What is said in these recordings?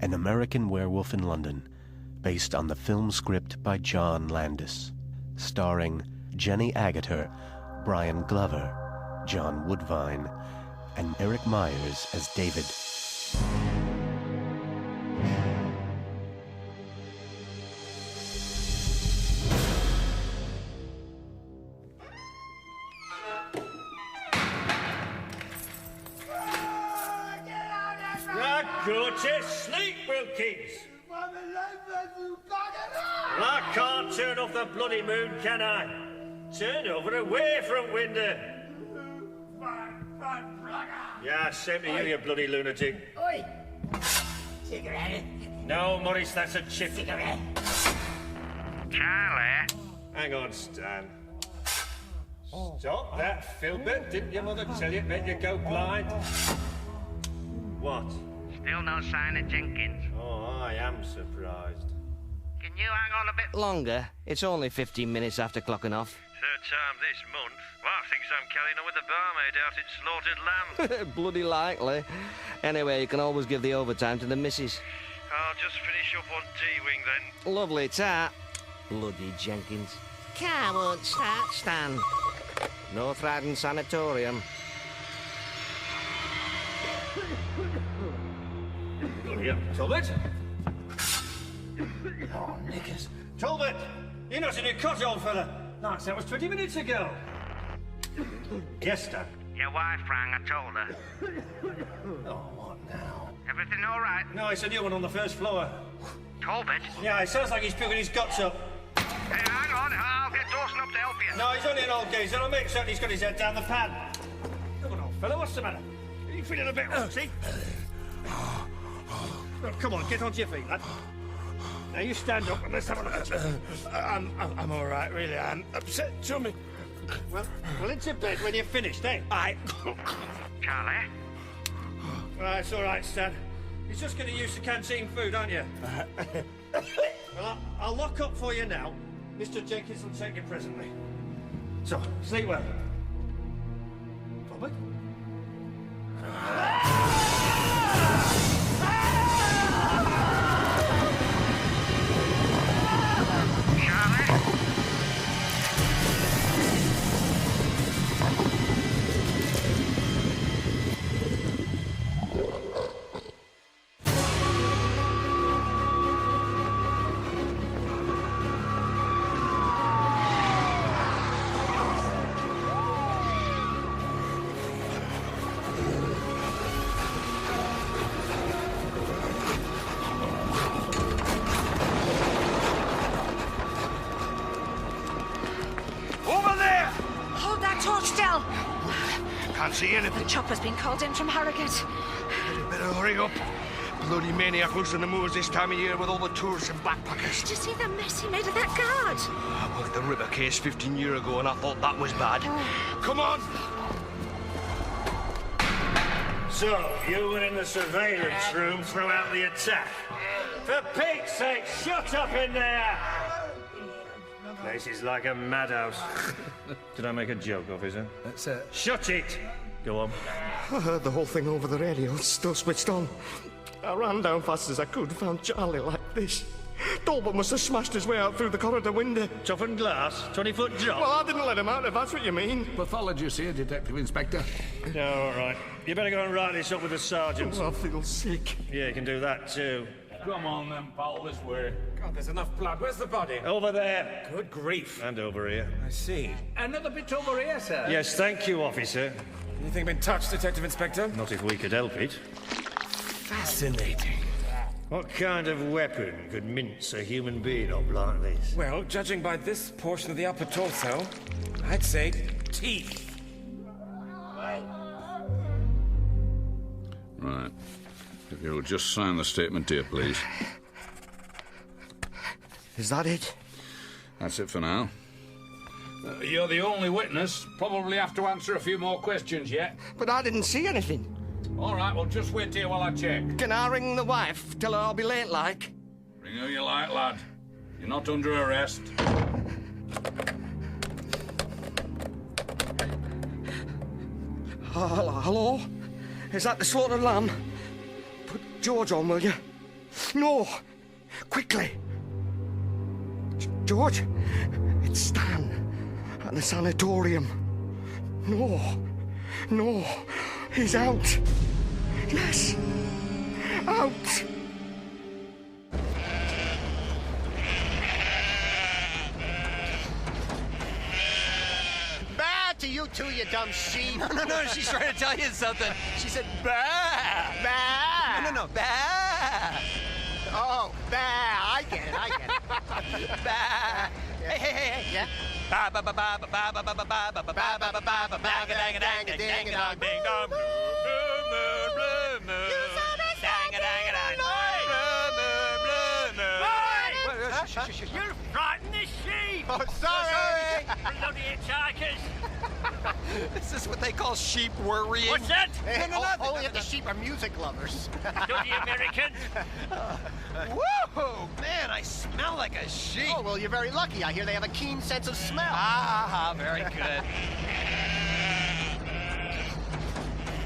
An American Werewolf in London, based on the film script by John Landis, starring Jenny Agutter, Brian Glover, John Woodvine, and Eric Myers as David. Go to sleep, Wilkins. Well, I can't turn off the bloody moon, can I? Turn over away from window. Yeah, same to you, you bloody lunatic. Oi! Cigarette? No, Maurice, that's a chip. Cigarette? Charlie? Hang on, Stan. Stop that filbert. Didn't your mother tell you it made you go blind? What? Still no sign of Jenkins. Oh, I am surprised. Can you hang on a bit Longer? It's only 15 minutes after clocking off. Third time this month. Well, I think I'm carrying on with the barmaid out at slaughtered lamb. Bloody likely. Anyway, you can always give the overtime to the missus. I'll just finish up on T-wing then. Lovely tart. Bloody Jenkins. Car won't start, Stan. North Riding Sanatorium. Yeah, Talbot? Oh, knickers. Talbot! You're not in your cot, old fella. Nice, that was 20 minutes ago. Yes, Stan. Your wife rang, I told her. Oh, what now? Everything all right? No, it's a new one on the first floor. Talbot? Yeah, it sounds like he's puking his guts up. Hey, hang on, I'll get Dawson up to help you. No, he's only an old geezer. I'll make certain he's got his head down the pan. Come on, old fella, what's the matter? Are you feeling a bit rusty? Well, come on, get onto your feet, lad. Now you stand up and let's have a look at you. I'm all right, really. I'm upset, Tommy. Well, into bed when you're finished, eh? Aye. Charlie? Well, it's all right, Stan. You're just getting used to canteen food, aren't you? Well, I'll lock up for you now. Mr. Jenkins will take you presently. So, sleep well. Robert? Can't see anything. The chopper's been called in from Harrogate. You better hurry up. Bloody maniac loose on the moors this time of year with all the tourists and backpackers. Did you see the mess he made of that guard? I worked the River case 15 years ago and I thought that was bad. Come on! So, you were in the surveillance room throughout the attack. For Pete's sake, shut up in there! Place is like a madhouse. Did I make a joke, officer? That's it. Shut it! Go on. I heard the whole thing over the radio. It's still switched on. I ran down fast as I could, found Charlie like this. Talbot must have smashed his way out through the corridor window. Toughened glass? 20-foot drop? Well, I didn't let him out, if that's what you mean. Pathologist here, Detective Inspector. No, all right. You better go and write this up with the sergeant. Oh, I feel sick. Yeah, you can do that too. Come on then, pal, this way. God, there's enough blood. Where's the body? Over there. Good grief. And over here. I see. Another bit over here, sir. Yes, thank you, officer. Anything been touched, Detective Inspector? Not if we could help it. Fascinating. What kind of weapon could mince a human being up like this? Well, judging by this portion of the upper torso, I'd say teeth. Right. If you'll just sign the statement here, please. Is that it? That's it for now. You're the only witness. Probably have to answer a few more questions yet. But I didn't see anything. All right, well, just wait here while I check. Can I ring the wife? Tell her I'll be late, like? Ring who you like, lad. You're not under arrest. Hello? Is that the slaughtered lamb? Put George on, will you? No! Quickly! George, it's Stan at the sanatorium. No, he's out. Yes, out. Bad to you too, you dumb sheep. No, she's trying to tell you something. She said, bah! Bah! No, bah! Oh, bah! I get it. Bah! Hey. Yeah? Ba ba ba ba ba ba ba ba ba ba ba ba ba ba ba ba ba ba dang dang dang dang dong ding dong. You frightened the sheep! Oh, sorry! Bloody hitchhikers! This is what they call sheep worrying. What's that? Hey, only if the sheep are music lovers. Bloody Americans! Whoa, man, I smell like a sheep. Oh, well, you're very lucky. I hear they have a keen sense of smell. Ah, very good.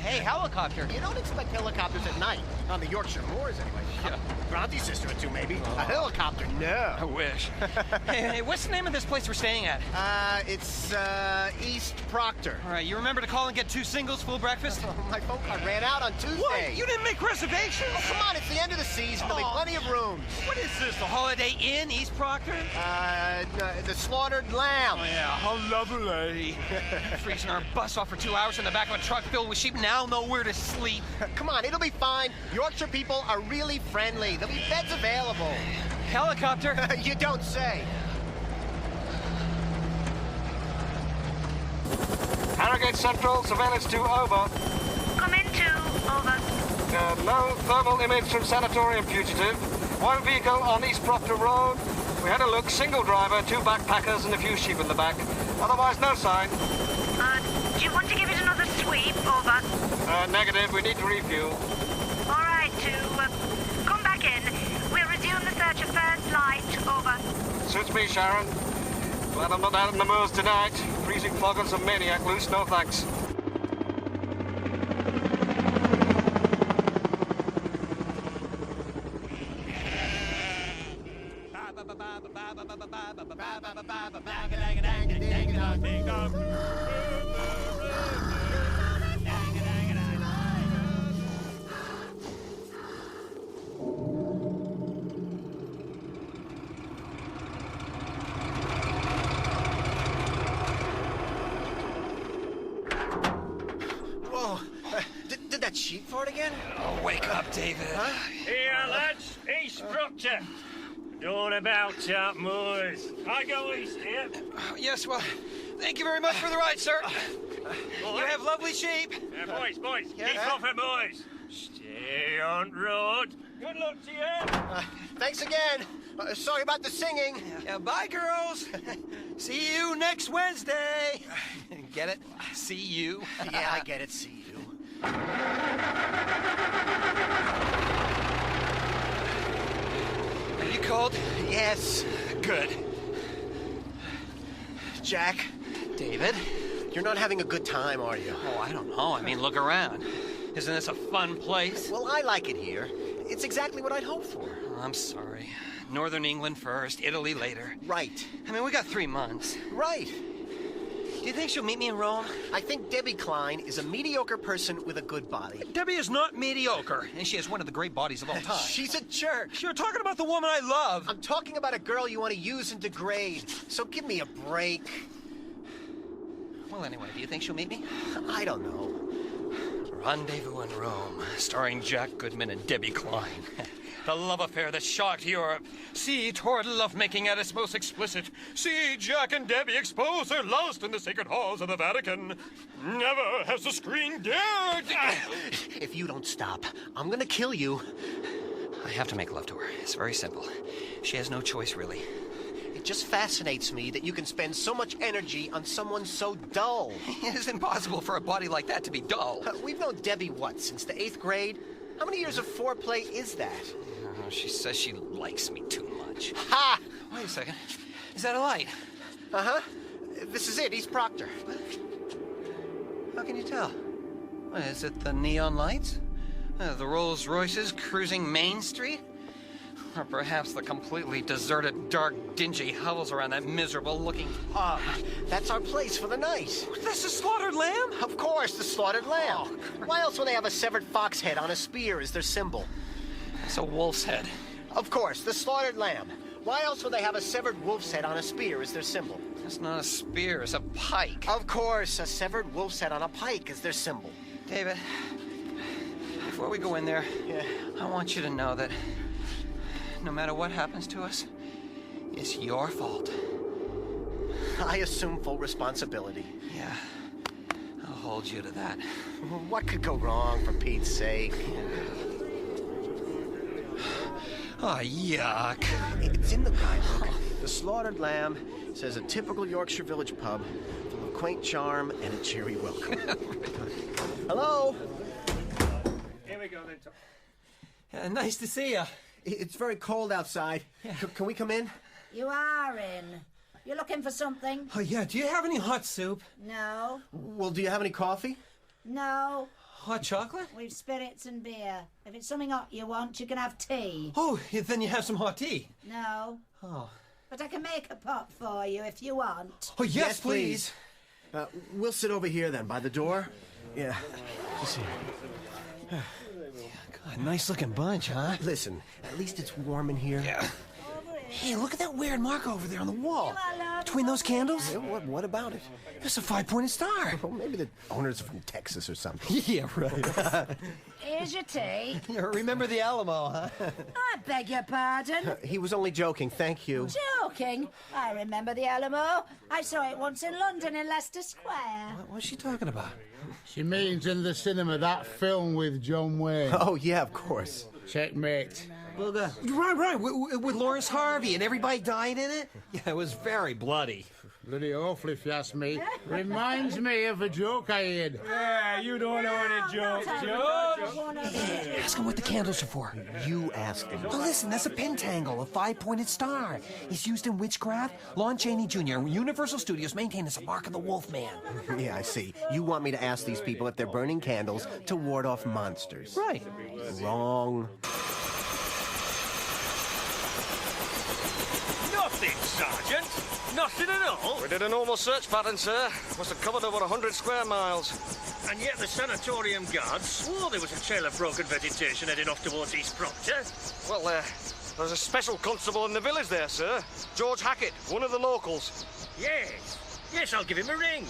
Hey, helicopter. You don't expect helicopters at night. On the Yorkshire moors, anyway. Yeah. Bronte's sister or two, maybe. A helicopter, no. I wish. Hey, what's the name of this place we're staying at? It's, East Proctor. All right, you remember to call and get 2 singles, full breakfast? My phone card ran out on Tuesday. What? You didn't make reservations? Oh, come on, it's the end of the season. There'll be plenty of rooms. What is this, the Holiday Inn, East Proctor? The Slaughtered Lamb. Oh, yeah, how lovely. Freezing our bus off for 2 hours in the back of a truck filled with sheep, now know where to sleep. Come on, it'll be fine. Yorkshire people are really friendly. There'll be beds available. Helicopter? You don't say. Harrogate Central, surveillance 2, over. Come in 2, over. No thermal image from sanatorium fugitive. 1 vehicle on East Proctor Road. We had a look, single driver, 2 backpackers and a few sheep in the back. Otherwise, no sign. Do you want to give it another sweep, over? Negative, we need to refuel. All right, 2, come back in. We'll resume the search of first light, over. Suits me, Sharon. Glad I'm not out in the moors tonight. Freezing fog and some maniac loose, no thanks. Whoa. Did that sheep fart again? Oh, wake up, David. Huh? Here, lads, East Proctor. All about moors. I go east here. Yes, well, thank you very much for the ride, sir. You have lovely sheep. Boys, keep off the moors. Stay on road. Good luck to you. Thanks again. Sorry about the singing. Yeah, bye, girls. See you next Wednesday. Get it? See you. Yeah, I get it. See you. Are you cold? Yes. Good. Jack. David? You're not having a good time, are you? Oh, I don't know. I mean, look around. Isn't this a fun place? Well, I like it here. It's exactly what I'd hoped for. Oh, I'm sorry. Northern England first, Italy later. Right. I mean, we got 3 months. Right. Do you think she'll meet me in Rome? I think Debbie Klein is a mediocre person with a good body. Debbie is not mediocre, and she has one of the great bodies of all time. She's a jerk. You're talking about the woman I love. I'm talking about a girl you want to use and degrade. So give me a break. Well, anyway, do you think she'll meet me? I don't know. Rendezvous in Rome, starring Jack Goodman and Debbie Klein. The love affair that shocked Europe. See toward lovemaking at its most explicit. See Jack and Debbie expose their lust in the sacred halls of the Vatican. Never has the screen dared. If you don't stop, I'm gonna kill you. I have to make love to her. It's very simple. She has no choice, really. It just fascinates me that you can spend so much energy on someone so dull. It is impossible for a body like that to be dull. We've known Debbie, what, since the 8th grade? How many years of foreplay is that? She says she likes me too much. Ha! Wait a second. Is that a light? Uh-huh. This is it, East Proctor. How can you tell? What, is it the neon lights? The Rolls Royces cruising Main Street? Or perhaps the completely deserted, dark, dingy hovels around that miserable-looking pub. That's our place for the night. That's the slaughtered lamb? Of course, the slaughtered lamb. Oh, why else would they have a severed fox head on a spear as their symbol? It's a wolf's head. Of course, the slaughtered lamb. Why else would they have a severed wolf's head on a spear as their symbol? It's not a spear, it's a pike. Of course, a severed wolf's head on a pike is their symbol. David, before we go in there, I want you to know that no matter what happens to us, it's your fault. I assume full responsibility. Yeah, I'll hold you to that. What could go wrong, for Pete's sake? Oh, yuck. It's in the guidebook. The slaughtered lamb says a typical Yorkshire village pub full of quaint charm and a cheery welcome. Hello? Here we go then, Tom. Nice to see you. It's very cold outside. Yeah. Can we come in? You are in. You looking for something? Oh, yeah. Do you have any hot soup? No. Well, do you have any coffee? No. Hot chocolate? We've spirits and beer. If it's something hot you want, you can have tea. Oh, then you have some hot tea. No. Oh. But I can make a pot for you if you want. Oh, yes, please. We'll sit over here then, by the door. Yeah. Just here. God, nice looking bunch, huh? Listen, at least it's warm in here. Yeah. Hey, look at that weird mark over there on the wall. Between those candles? Yeah, what about it? It's a 5-pointed star. Well, maybe the owners are from Texas or something. Yeah, right. Here's your tea. Remember the Alamo, huh? I beg your pardon. He was only joking, thank you. Joking? I remember the Alamo. I saw it once in London in Leicester Square. What's she talking about? She means in the cinema, that film with John Wayne. Oh, yeah, of course. Checkmate. Right, with Lawrence Harvey and everybody died in it? Yeah, it was very bloody. Bloody awful, if you ask me. Reminds me of a joke I heard. Yeah, you don't know any jokes, George. Ask him what the candles are for. You ask him. Oh, listen, that's a pentangle, a 5-pointed star. It's used in witchcraft. Lon Chaney Jr. Universal Studios maintain as a mark of the Wolfman. Yeah, I see. You want me to ask these people if they're burning candles to ward off monsters. Right. Wrong. Nothing, Sergeant. Nothing at all. We did a normal search pattern, sir. Must have covered over 100 square miles. And yet the sanatorium guards swore there was a trail of broken vegetation heading off towards East Proctor. Well, there's a special constable in the village there, sir. George Hackett, one of the locals. Yes, I'll give him a ring.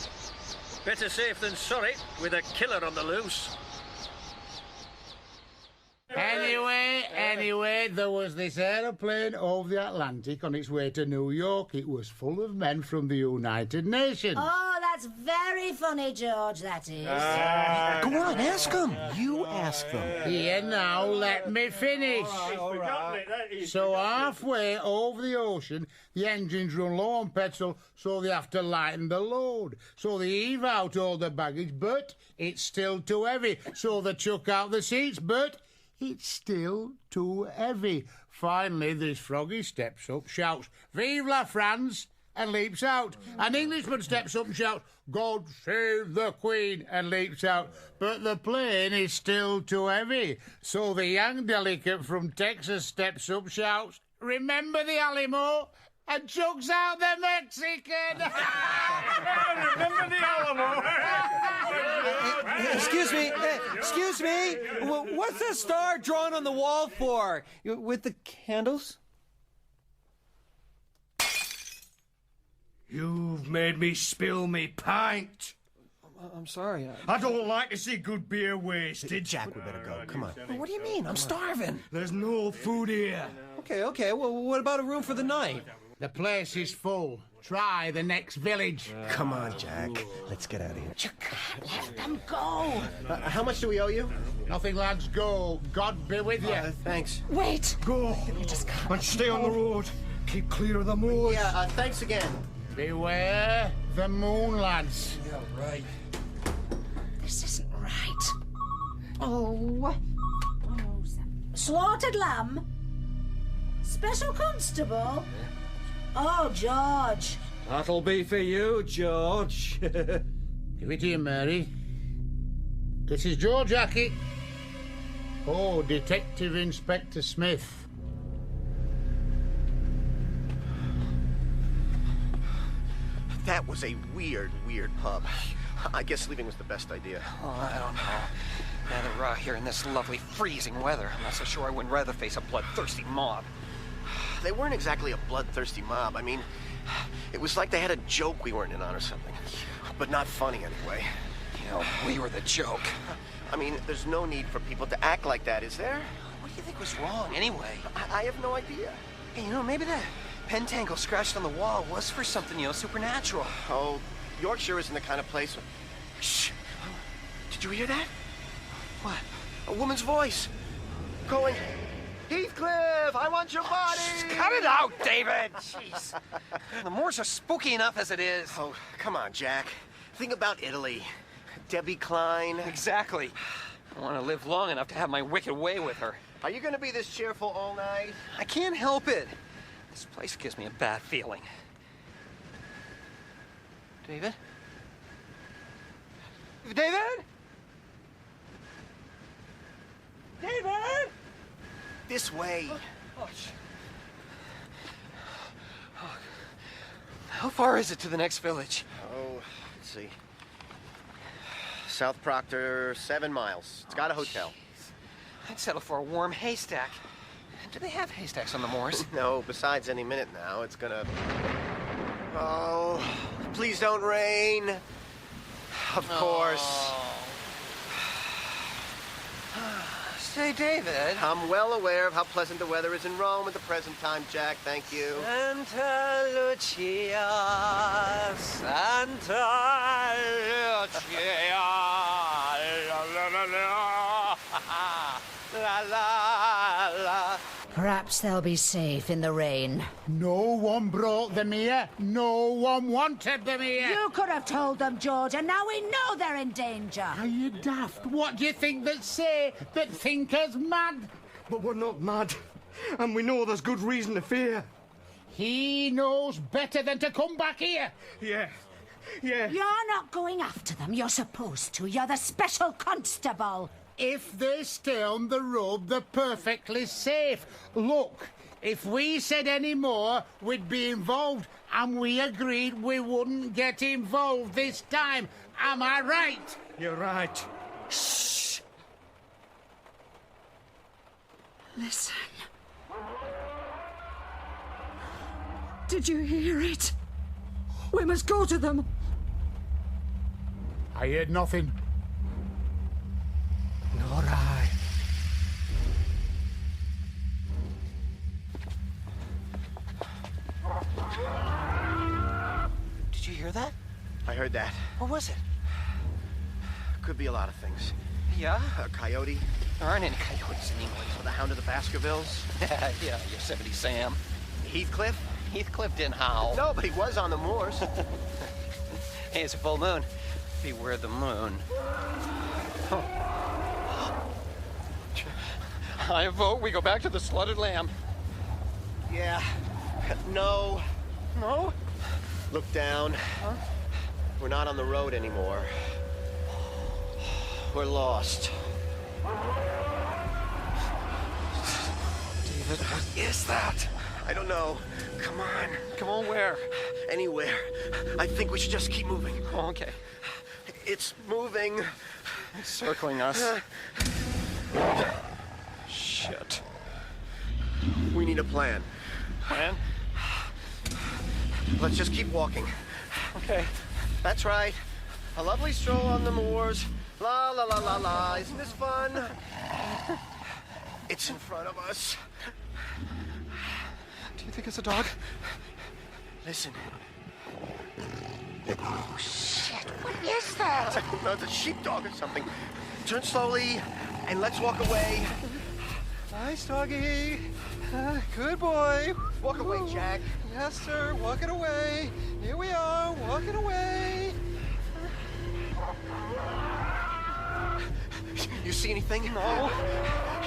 Better safe than sorry, with a killer on the loose. Anyway, there was this aeroplane over the Atlantic on its way to New York. It was full of men from the United Nations. Oh, that's very funny, George, that is. Go on, ask him. You ask them. Here now, let me finish. So halfway over the ocean, the engines run low on petrol, so they have to lighten the load. So they heave out all the baggage, but it's still too heavy. So they chuck out the seats, but it's still too heavy. Finally, this froggy steps up, shouts, "Vive la France!" and leaps out. An Englishman steps up and shouts, "God save the Queen!" and leaps out. But the plane is still too heavy. So the young delegate from Texas steps up, shouts, "Remember the Alamo!" and chucks out the Mexican. Remember the Alamo? Excuse me. What's that star drawn on the wall for? With the candles? You've made me spill me pint. I'm sorry. I don't like to see good beer wasted. Jack, we better go. Come on. What do you mean? I'm starving. There's no food here. Okay. Well, what about a room for the night? The place is full. Try the next village. Come on, Jack. Let's get out of here. You can't let them go. How much do we owe you? Nothing, lads. Go. God be with you. Thanks. Wait. Go. You just can't. And stay on the road. Keep clear of the moors. Yeah, thanks again. Beware the moon, lads. Yeah, right. This isn't right. Oh. Slaughtered lamb? Special constable? Oh, George. That'll be for you, George. Give it here, Mary. This is George Hackett. Oh, Detective Inspector Smith. That was a weird pub. I guess leaving was the best idea. Oh, I don't know. Now that we're out here in this lovely freezing weather, I'm not so sure I wouldn't rather face a bloodthirsty mob. They weren't exactly a bloodthirsty mob. I mean, it was like they had a joke we weren't in on or something. But not funny anyway. You know, we were the joke. I mean, there's no need for people to act like that, is there? What do you think was wrong anyway? I have no idea. Hey, you know, maybe that pentangle scratched on the wall was for something, you know, supernatural. Oh, Yorkshire isn't the kind of place... Shh! Did you hear that? What? A woman's voice. Going, Heathcliff, I want your body! Cut it out, David! Jeez. The moors are spooky enough as it is. Oh, come on, Jack. Think about Italy. Debbie Klein. Exactly. I want to live long enough to have my wicked way with her. Are you going to be this cheerful all night? I can't help it. This place gives me a bad feeling. David? David? David? This way. How far is it to the next village? Oh, let's see. South Proctor, 7 miles. It's got a hotel. Geez. I'd settle for a warm haystack. Do they have haystacks on the moors? No, besides any minute now, it's gonna... Oh, please don't rain. Of course. Say, David. I'm well aware of how pleasant the weather is in Rome at the present time, Jack. Thank you. Santa Lucia, Santa Lucia, la la la. Perhaps they'll be safe in the rain. No one brought them here. No one wanted them here. You could have told them, George, and now we know they're in danger. Are you daft? What do you think that say? That think us mad? But we're not mad. And we know there's good reason to fear. He knows better than to come back here. Yeah. You're not going after them. You're supposed to. You're the special constable. If they stay on the road, they're perfectly safe. Look, if we said any more, we'd be involved, and we agreed we wouldn't get involved this time. Am I right? You're right. Shh. Listen. Did you hear it? We must go to them. I heard nothing. Nor I. Did you hear that? I heard that. What was it? Could be a lot of things. Yeah? A coyote. There aren't any coyotes in England. Or the Hound of the Baskervilles. Yeah, Yosemite Sam. Heathcliff? Heathcliff didn't howl. No, but he was on the moors. Hey, it's a full moon. Beware the moon. Oh. I vote we go back to the slaughtered lamb. Yeah. No. No? Look down. Huh? We're not on the road anymore. We're lost. David, what is that? I don't know. Come on. Come on, where? Anywhere. I think we should just keep moving. Oh, okay. It's moving. It's circling us. Shit. We need a plan. Plan? Let's just keep walking. Okay. That's right. A lovely stroll on the moors. La la la la la. Isn't this fun? It's in front of us. Do you think it's a dog? Listen. Oh, shit. What is that? No, it's a sheepdog or something. Turn slowly and let's walk away. Nice doggy. Good boy. Walk away, Jack. Yes, sir. Walking away. Here we are, walking away. You see anything? No.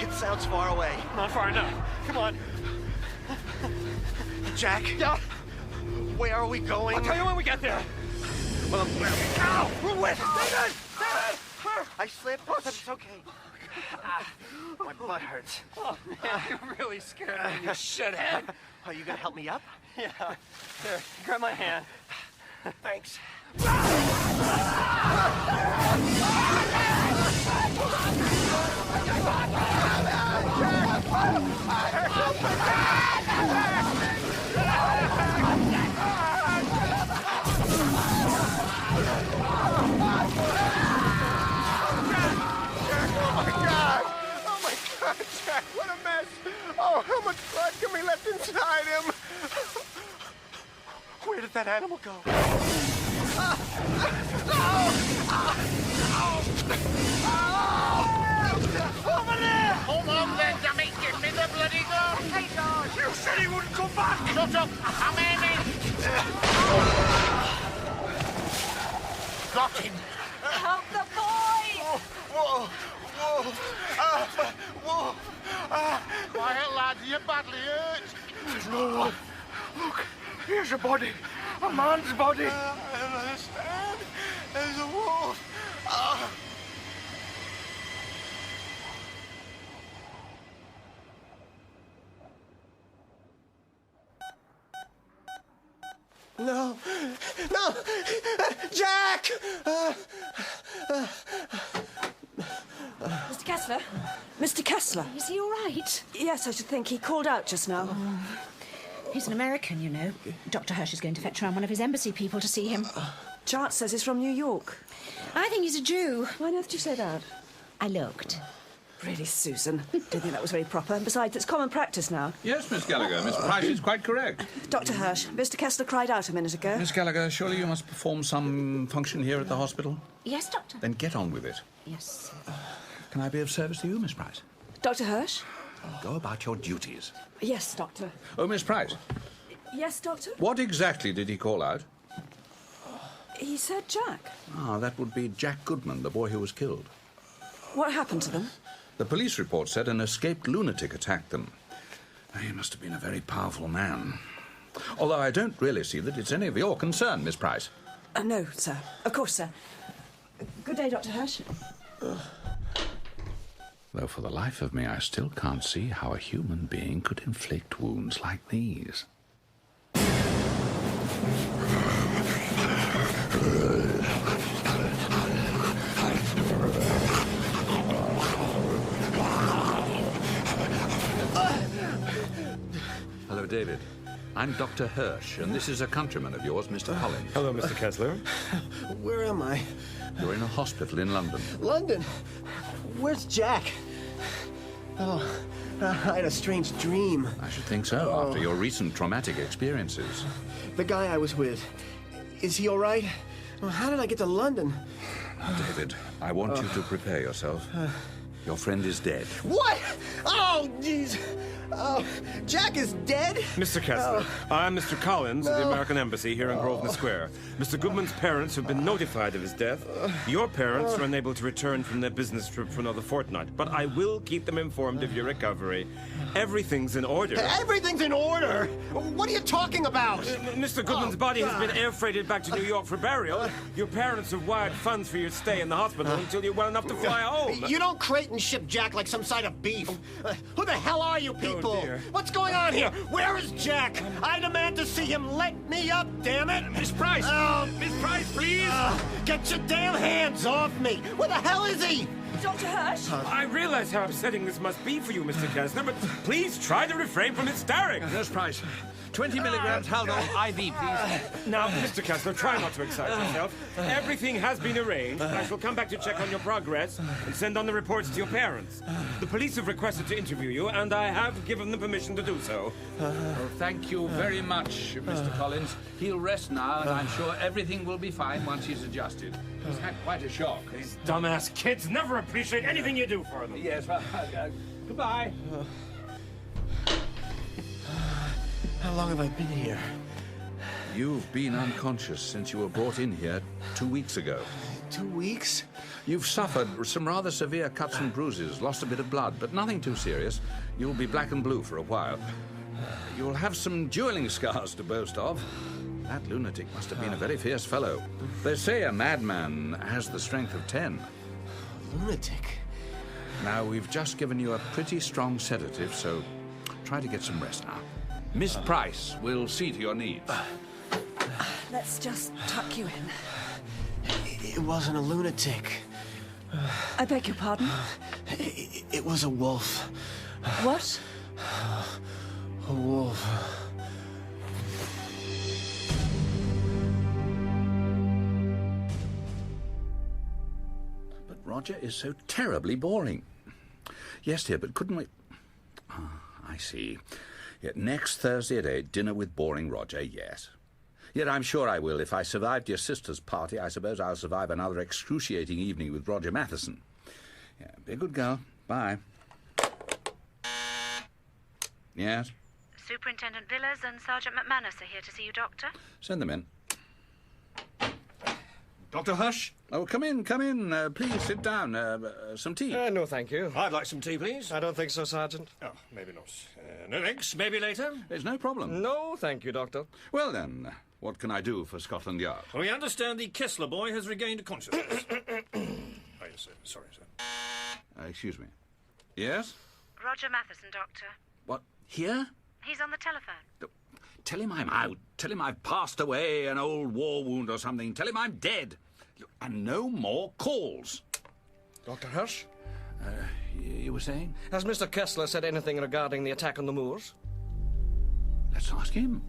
It sounds far away. Not far enough. Come on. Jack? Yeah? Where are we going? I'll tell you when we get there. Well, ow! We're with David! David! I slipped, but it's okay. My butt hurts. Oh, man, you really scared me, you shithead. Are you gonna help me up? Yeah. There, grab my hand. Thanks. Jack, what a mess! Oh, how much blood can be left inside him? Where did that animal go? Over there! Come on then, dummy, give me the bloody gun! Hey, George! You said he wouldn't come back! Shut up! I'm aiming! Got him! Help the boy! Whoa! Whoa! Whoa! Quiet, lad, you're badly hurt. There's no one. Look, here's a body. A man's body. I don't understand. There's a wolf. No! No! Jack! Mr. Kessler? Mr. Kessler? Is he all right? Yes, I should think. He called out just now. He's an American, you know. Dr. Hirsch is going to fetch around one of his embassy people to see him. Chart says he's from New York. I think he's a Jew. Why on earth did you say that? I looked. Really, Susan? Don't think that was very proper. And besides, it's common practice now. Yes, Miss Gallagher. Miss Price is quite correct. Dr. Hirsch, Mr. Kessler cried out a minute ago. Miss Gallagher, surely you must perform some function here at the hospital? Yes, Doctor. Then get on with it. Yes. Can I be of service to you, Miss Price? Dr. Hirsch? Go about your duties. Yes, Doctor. Oh, Miss Price, Yes, Doctor? what exactly did he call out? He said Jack. Ah, that would be Jack Goodman, the boy who was killed. What happened to them? The police report said an escaped lunatic attacked them. He must have been a very powerful man. Although I don't really see that it's any of your concern, Miss Price. No, sir. Of course, sir. Good day, Dr. Hirsch. Though for the life of me, I still can't see how a human being could inflict wounds like these. Hello, David. I'm Dr. Hirsch, and this is a countryman of yours, Mr. Collins. Hello, Mr. Kessler. Where am I? You're in a hospital in London. London? Where's Jack? Oh, I had a strange dream. I should think so, after your recent traumatic experiences. The guy I was with, is he all right? Well, how did I get to London? David, I want you to prepare yourself. Your friend is dead. What? Oh, jeez. Oh, Jack is dead? Mr. Kessler, I'm Mr. Collins of the American Embassy here in Grosvenor Square. Mr. Goodman's parents have been notified of his death. Your parents are unable to return from their business trip for another fortnight, but I will keep them informed of your recovery. Everything's in order. Everything's in order? What are you talking about? Mr. Goodman's body has been air freighted back to New York for burial. Your parents have wired funds for your stay in the hospital until you're well enough to fly home. You don't crate and ship Jack like some side of beef. Who the hell are you people? Oh, dear. What's going on here? Where is Jack? I demand to see him. Let me up, damn it! Miss Price! Miss Price, please! Get your damn hands off me! Where the hell is he? Dr. Hirsch? I realize how upsetting this must be for you, Mr. Kessler, but please try to refrain from hysterics. Nurse Price, 20 milligrams Haldol IV, please. Now, Mr. Kessler, try not to excite yourself. Everything has been arranged. I shall come back to check on your progress and send on the reports to your parents. The police have requested to interview you, and I have given them permission to do so. Well, thank you very much, Mr. Collins. He'll rest now, and I'm sure everything will be fine once he's adjusted. He's had quite a shock. These dumbass kids never appreciate anything you do for them. Yes, well, goodbye. How long have I been here? You've been unconscious since you were brought in here 2 weeks ago. 2 weeks? You've suffered some rather severe cuts and bruises, lost a bit of blood, but nothing too serious. You'll be black and blue for a while. You'll have some dueling scars to boast of. That lunatic must have been a very fierce fellow. They say a madman has the strength of 10. Lunatic? Now, we've just given you a pretty strong sedative, so try to get some rest now. Miss Price will see to your needs. Let's just tuck you in. It wasn't a lunatic. I beg your pardon? It was a wolf. What? A wolf. But Roger is so terribly boring. Yes, dear, but couldn't we... I see. Yet next Thursday at 8, dinner with boring Roger, yes. Yet I'm sure I will. If I survived your sister's party, I suppose I'll survive another excruciating evening with Roger Matheson. Yeah, be a good girl. Bye. Yes? Superintendent Villas and Sergeant McManus are here to see you, Doctor. Send them in. Dr. Hush? Oh, come in. Please, sit down. Some tea? No, thank you. I'd like some tea, please. I don't think so, Sergeant. Oh, maybe not. No thanks. Maybe later? There's no problem. No, thank you, Doctor. Well, then, what can I do for Scotland Yard? We understand the Kessler boy has regained consciousness. Oh, yes, sir. Sorry, sir. Excuse me. Yes? Roger Matheson, Doctor. What, here? He's on the telephone. Tell him I'm out. Tell him I've passed away, an old war wound or something. Tell him I'm dead. And no more calls. Dr. Hirsch? You were saying? Has Mr. Kessler said anything regarding the attack on the moors? Let's ask him.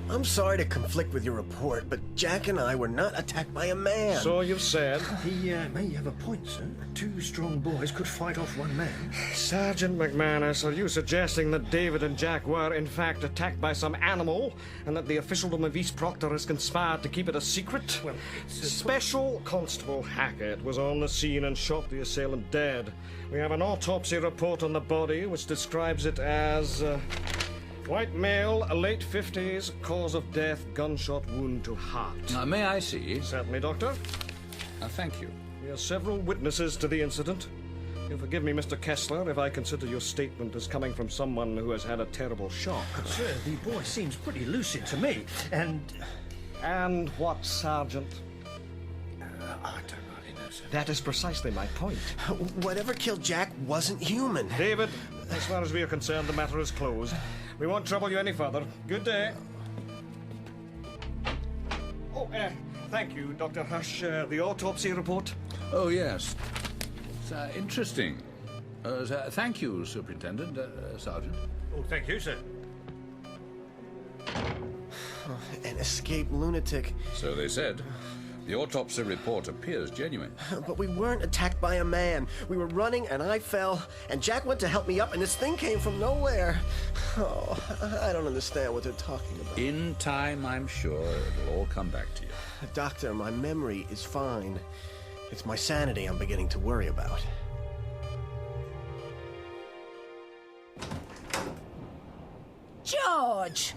I'm sorry to conflict with your report, but Jack and I were not attacked by a man. So you've said. He may have a point, sir. Two strong boys could fight off one man. Sergeant McManus, are you suggesting that David and Jack were, in fact, attacked by some animal, and that the officialdom of East Proctor has conspired to keep it a secret? Well, Special Constable Hackett was on the scene and shot the assailant dead. We have an autopsy report on the body, which describes it as... white male, late 50s, cause of death, gunshot wound to heart. May I see? Certainly, Doctor. Thank you. We have several witnesses to the incident. You'll forgive me, Mr. Kessler, if I consider your statement as coming from someone who has had a terrible shock. Sir, the boy seems pretty lucid to me, and... And what, Sergeant? I don't really know, sir. That is precisely my point. Whatever killed Jack wasn't human. David, as far as we are concerned, the matter is closed. We won't trouble you any further. Good day. Oh, thank you, Dr. Hush. The autopsy report? Oh, yes. It's interesting. Thank you, Superintendent, Sergeant. Oh, thank you, sir. An escaped lunatic. So they said. The autopsy report appears genuine. But we weren't attacked by a man. We were running and I fell, and Jack went to help me up, and this thing came from nowhere. Oh, I don't understand what they're talking about. In time, I'm sure it'll all come back to you. Doctor, my memory is fine. It's my sanity I'm beginning to worry about. George!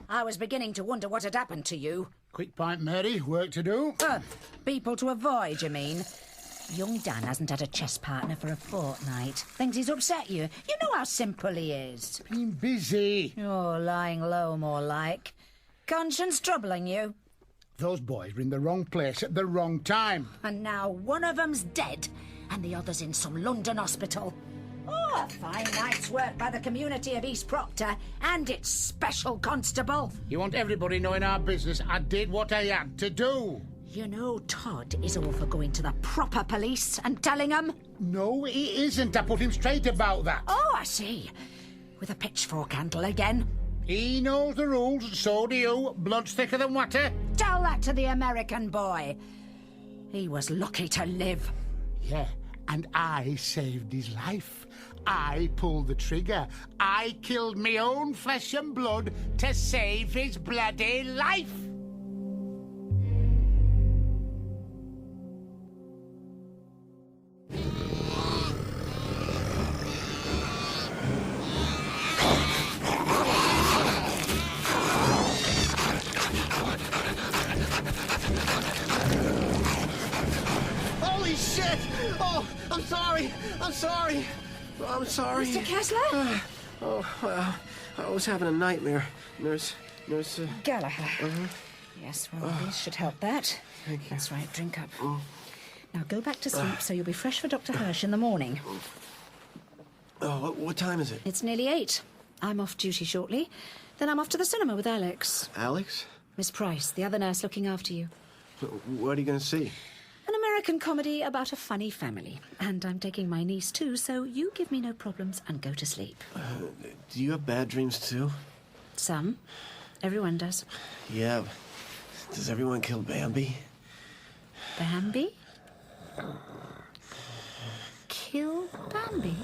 I was beginning to wonder what had happened to you. Quick pint, Mary. Work to do. People to avoid, you mean? Young Dan hasn't had a chess partner for a fortnight. Thinks he's upset you. You know how simple he is. Been busy. Oh, lying low, more like. Conscience troubling you? Those boys were in the wrong place at the wrong time. And now one of them's dead, and the other's in some London hospital. Oh, a fine night's work by the community of East Proctor and its special constable. You want everybody knowing our business? I did what I had to do. You know Todd is all for going to the proper police and telling them. No, he isn't. I put him straight about that. Oh, I see. With a pitchfork handle again. He knows the rules, so do you. Blood's thicker than water. Tell that to the American boy. He was lucky to live. Yeah, and I saved his life. I pulled the trigger. I killed my own flesh and blood to save his bloody life. Holy shit! Oh, I'm sorry. I'm sorry. Mr. Kessler? Well, I was having a nightmare. Nurse... Gallagher. Yes, well, these should help that. Thank you. That's right, drink up. Now go back to sleep so you'll be fresh for Dr. Hirsch in the morning. Oh, what time is it? It's nearly 8. I'm off duty shortly. Then I'm off to the cinema with Alex. Alex? Miss Price, the other nurse looking after you. What are you going to see? An American comedy about a funny family. And I'm taking my niece too, so you give me no problems and go to sleep. Do you have bad dreams too? Some. Everyone does. Yeah. Does everyone kill Bambi? Bambi? Kill Bambi?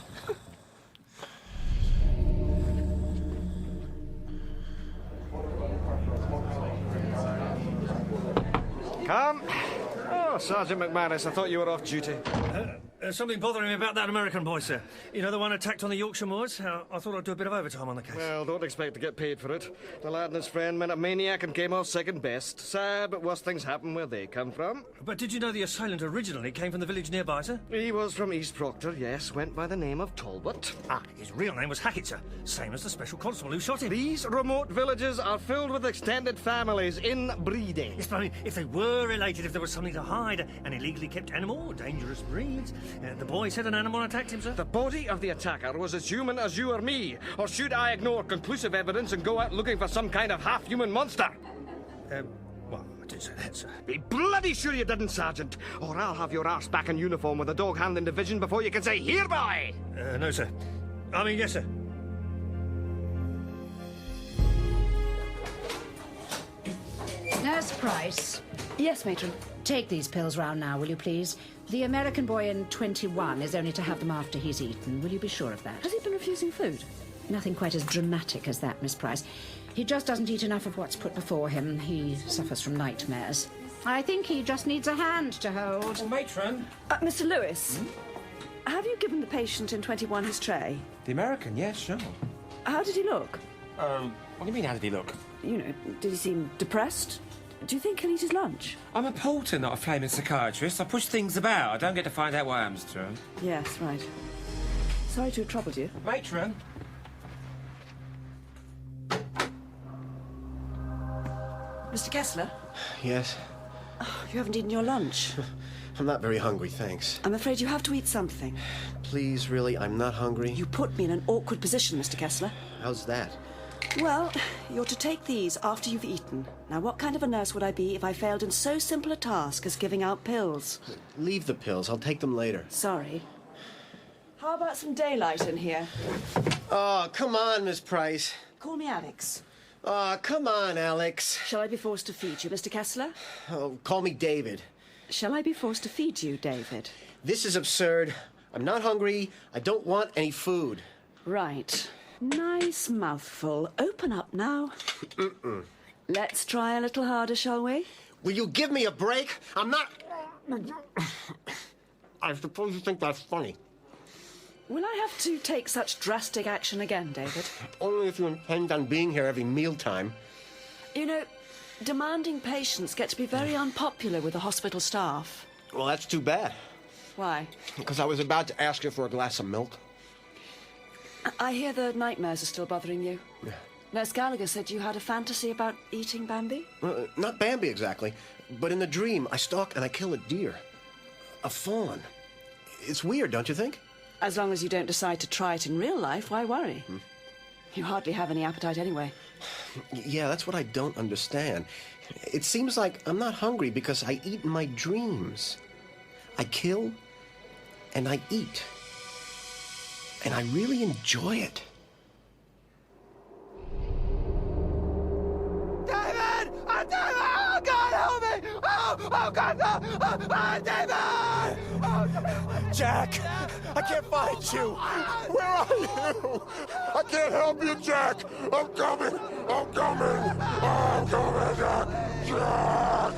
Come. Oh, Sergeant McManus, I thought you were off duty. Something bothering me about that American boy, sir. You know, the one attacked on the Yorkshire moors? I thought I'd do a bit of overtime on the case. Well, don't expect to get paid for it. The lad and his friend met a maniac and came off second best. Sad, but worse things happen where they come from. But did you know the assailant originally came from the village nearby, sir? He was from East Proctor, yes. Went by the name of Talbot. Ah, his real name was Hackett, sir. Same as the special constable who shot him. These remote villages are filled with extended families, inbreeding. Yes, but I mean, if they were related, if there was something to hide, an illegally kept animal or dangerous breeds. The boy said an animal attacked him, sir. The body of the attacker was as human as you or me. Or should I ignore conclusive evidence and go out looking for some kind of half-human monster? Well, I didn't say that, sir. Be bloody sure you didn't, Sergeant, or I'll have your arse back in uniform with the dog handling division before you can say, "Here, boy!" No, sir. I mean, yes, sir. Nurse Price. Yes, matron. Take these pills round now, will you please? The American boy in 21 is only to have them after he's eaten. Will you be sure of that? Has he been refusing food? Nothing quite as dramatic as that, Miss Price. He just doesn't eat enough of what's put before him. He suffers from nightmares. I think he just needs a hand to hold. Oh, matron. Mr. Lewis, have you given the patient in 21 his tray? The American, yes, sure. How did he look? What do you mean, how did he look? You know, did he seem depressed? Do you think he'll eat his lunch? I'm a porter, not a flaming psychiatrist. I push things about. I don't get to find out what happens to him. Yes, right. Sorry to have troubled you. Matron? Mr. Kessler? Yes? Oh, you haven't eaten your lunch. I'm not very hungry, thanks. I'm afraid you have to eat something. Please, really, I'm not hungry. You put me in an awkward position, Mr. Kessler. How's that? Well, you're to take these after you've eaten. Now, what kind of a nurse would I be if I failed in so simple a task as giving out pills? Leave the pills. I'll take them later. Sorry. How about some daylight in here? Oh, come on, Miss Price. Call me Alex. Oh, come on, Alex. Shall I be forced to feed you, Mr. Kessler? Oh, call me David. Shall I be forced to feed you, David? This is absurd. I'm not hungry. I don't want any food. Right. Nice mouthful. Open up now. Let's try a little harder, shall we? Will you give me a break? I'm not... I suppose you think that's funny. Will I have to take such drastic action again, David? Only if you intend on being here every mealtime. You know, demanding patients get to be very unpopular with the hospital staff. Well, that's too bad. Why? Because I was about to ask you for a glass of milk. I hear the nightmares are still bothering you. Yeah. Nurse Gallagher said you had a fantasy about eating Bambi? Not Bambi, exactly. But in the dream, I stalk and I kill a deer. A fawn. It's weird, don't you think? As long as you don't decide to try it in real life, why worry? You hardly have any appetite anyway. Yeah, that's what I don't understand. It seems like I'm not hungry because I eat in my dreams. I kill and I eat. And I really enjoy it. David! Oh, David! Oh, God, help me! Oh, God, no! Oh, David! Oh, Jack! I can't find you! Where are you? I can't help you, Jack! I'm coming! I'm coming! I'm coming, Jack! Jack!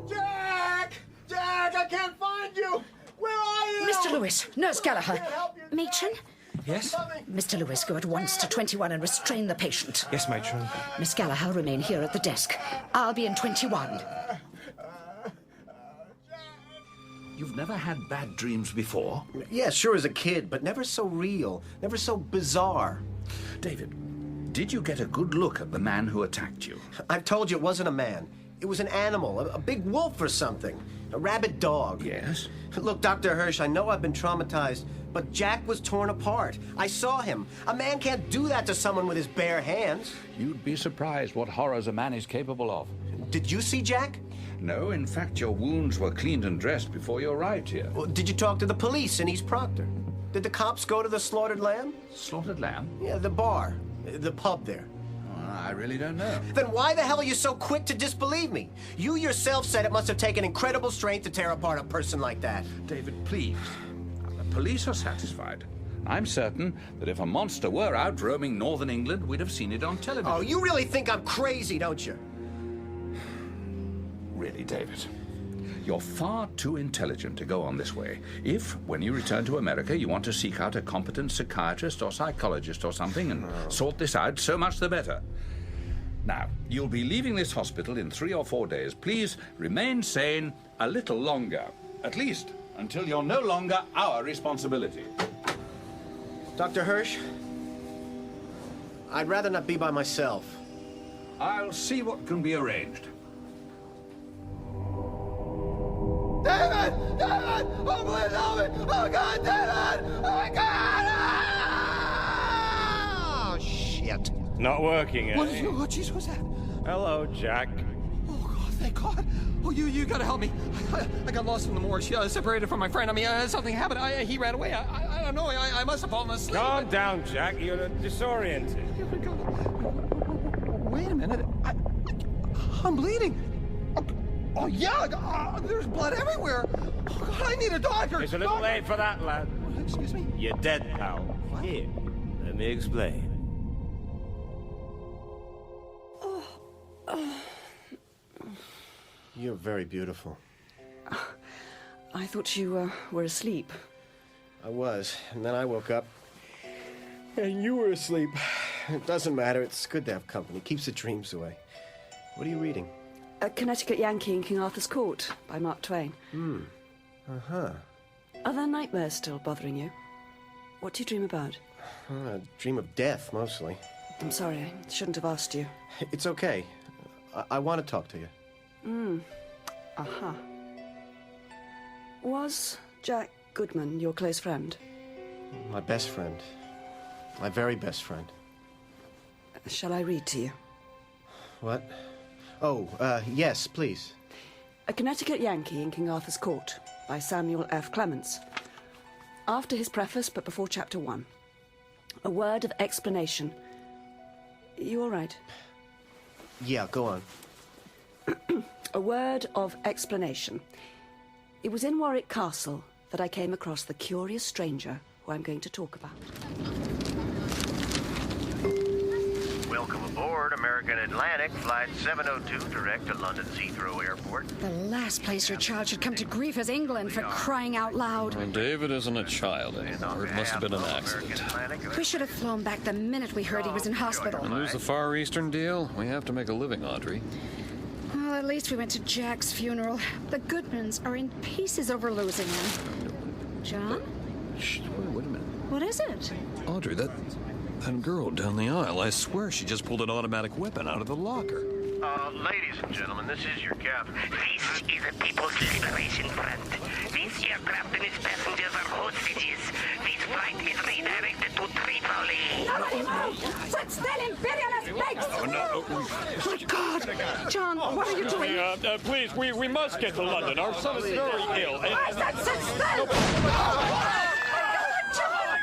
Jack! Jack, I can't find you! Where are you? Mr. Lewis, Nurse Gallagher. Matron? Yes? Mr. Lewis, go at once to 21 and restrain the patient. Yes, matron. Miss Gallagher, remain here at the desk. I'll be in 21. You've never had bad dreams before? Yeah, sure as a kid, but never so real, never so bizarre. David, did you get a good look at the man who attacked you? I've told you it wasn't a man. It was an animal, a big wolf or something. A rabid dog. Yes? Look, Dr. Hirsch, I know I've been traumatized, but Jack was torn apart. I saw him. A man can't do that to someone with his bare hands. You'd be surprised what horrors a man is capable of. Did you see Jack? No, in fact, your wounds were cleaned and dressed before you arrived here. Well, did you talk to the police in East Proctor? Did the cops go to the Slaughtered Lamb? Slaughtered Lamb? Yeah, the bar. The pub there. I really don't know. Then why the hell are you so quick to disbelieve me? You yourself said it must have taken incredible strength to tear apart a person like that. David, please. The police are satisfied. I'm certain that if a monster were out roaming northern England, we'd have seen it on television. Oh, you really think I'm crazy, don't you? Really, David. You're far too intelligent to go on this way. If, when you return to America, you want to seek out a competent psychiatrist or psychologist or something and sort this out, so much the better. Now, you'll be leaving this hospital in 3 or 4 days. Please remain sane a little longer. At least until you're no longer our responsibility. Dr. Hirsch, I'd rather not be by myself. I'll see what can be arranged. David! David! Oh, please help me! Oh, God, David! Oh, my God! Oh, shit. Not working, eh? Oh, jeez, what's that? Hello, Jack. Oh, God, thank God. Oh, you gotta help me. I got lost in the morgue, separated from my friend. I mean, something happened. He ran away. I don't know. I must have fallen asleep. Calm down, Jack. You're disoriented. Wait a minute. I'm bleeding. Oh, yeah, there's blood everywhere. Oh, God, I need a doctor. It's a little late for that, lad. Excuse me? You're dead, pal. What? Here, let me explain. You're very beautiful. I thought you were asleep. I was, and then I woke up, and you were asleep. It doesn't matter. It's good to have company. Keeps the dreams away. What are you reading? A Connecticut Yankee in King Arthur's Court by Mark Twain. Uh-huh. Are there nightmares still bothering you? What do you dream about? I dream of death, mostly. I'm sorry, I shouldn't have asked you. It's okay. I want to talk to you. Uh-huh. Was Jack Goodman your close friend? My best friend. My very best friend. Shall I read to you? What? Oh, yes, please. A Connecticut Yankee in King Arthur's Court by Samuel F. Clements. After his preface, but before Chapter 1. A word of explanation. You all right? Yeah, go on. A word of explanation. It was in Warwick Castle that I came across the curious stranger who I'm going to talk about. Welcome aboard American Atlantic, Flight 702, direct to London's Heathrow Airport. The last place your child should come to grief is England, for crying out loud. Well, David isn't a child anymore. It must have been an accident. We should have flown back the minute we heard he was in hospital. And who's the Far Eastern deal? We have to make a living, Audrey. Well, at least we went to Jack's funeral. The Goodmans are in pieces over losing him. John? Shh, wait a minute. What is it? Audrey, that girl down the aisle, I swear she just pulled an automatic weapon out of the locker. Ladies and gentlemen, this is your captain. This is a People's Liberation Front. This aircraft and its passengers are hostages. This flight is redirected to Tripoli. No! Sit still, imperialist pigs! Oh, no. Oh, my God! John, what are you doing? Please, we must get to London. Our son is very ill. I said sit still! John!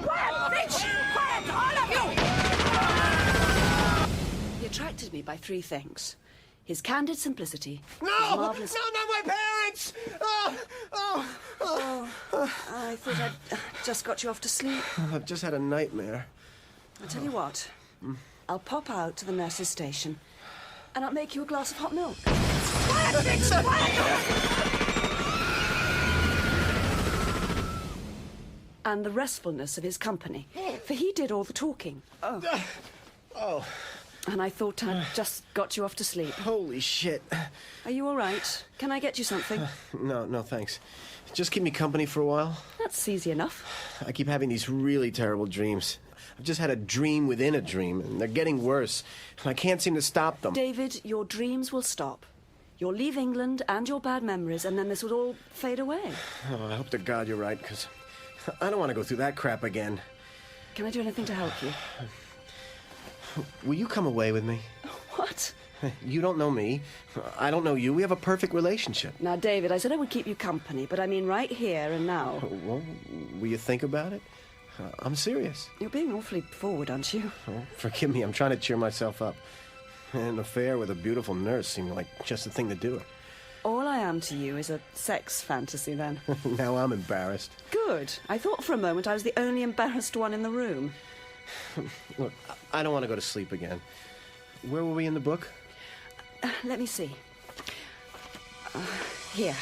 Quiet, bitch! Quiet, all of you! He attracted me by 3 things. His candid simplicity. No! His marvelous... No, not my parents! I thought I'd just got you off to sleep. I've just had a nightmare. I'll tell you what. I'll pop out to the nurse's station and I'll make you a glass of hot milk. Quiet, bitch! Quiet! And the restfulness of his company. For he did all the talking. Oh, And I thought I'd just got you off to sleep. Holy shit. Are you all right? Can I get you something? No, thanks. Just keep me company for a while. That's easy enough. I keep having these really terrible dreams. I've just had a dream within a dream, and they're getting worse. I can't seem to stop them. David, your dreams will stop. You'll leave England and your bad memories, and then this will all fade away. Oh, I hope to God you're right, because I don't want to go through that crap again. Can I do anything to help you? Will you come away with me? What? You don't know me. I don't know you. We have a perfect relationship. Now, David, I said I would keep you company, but I mean right here and now. Well, will you think about it? I'm serious. You're being awfully forward, aren't you? Oh, forgive me. I'm trying to cheer myself up. An affair with a beautiful nurse seemed like just the thing to do it. All I am to you is a sex fantasy, then. Now I'm embarrassed. Good. I thought for a moment I was the only embarrassed one in the room. Look, I don't want to go to sleep again. Where were we in the book? Let me see. Here.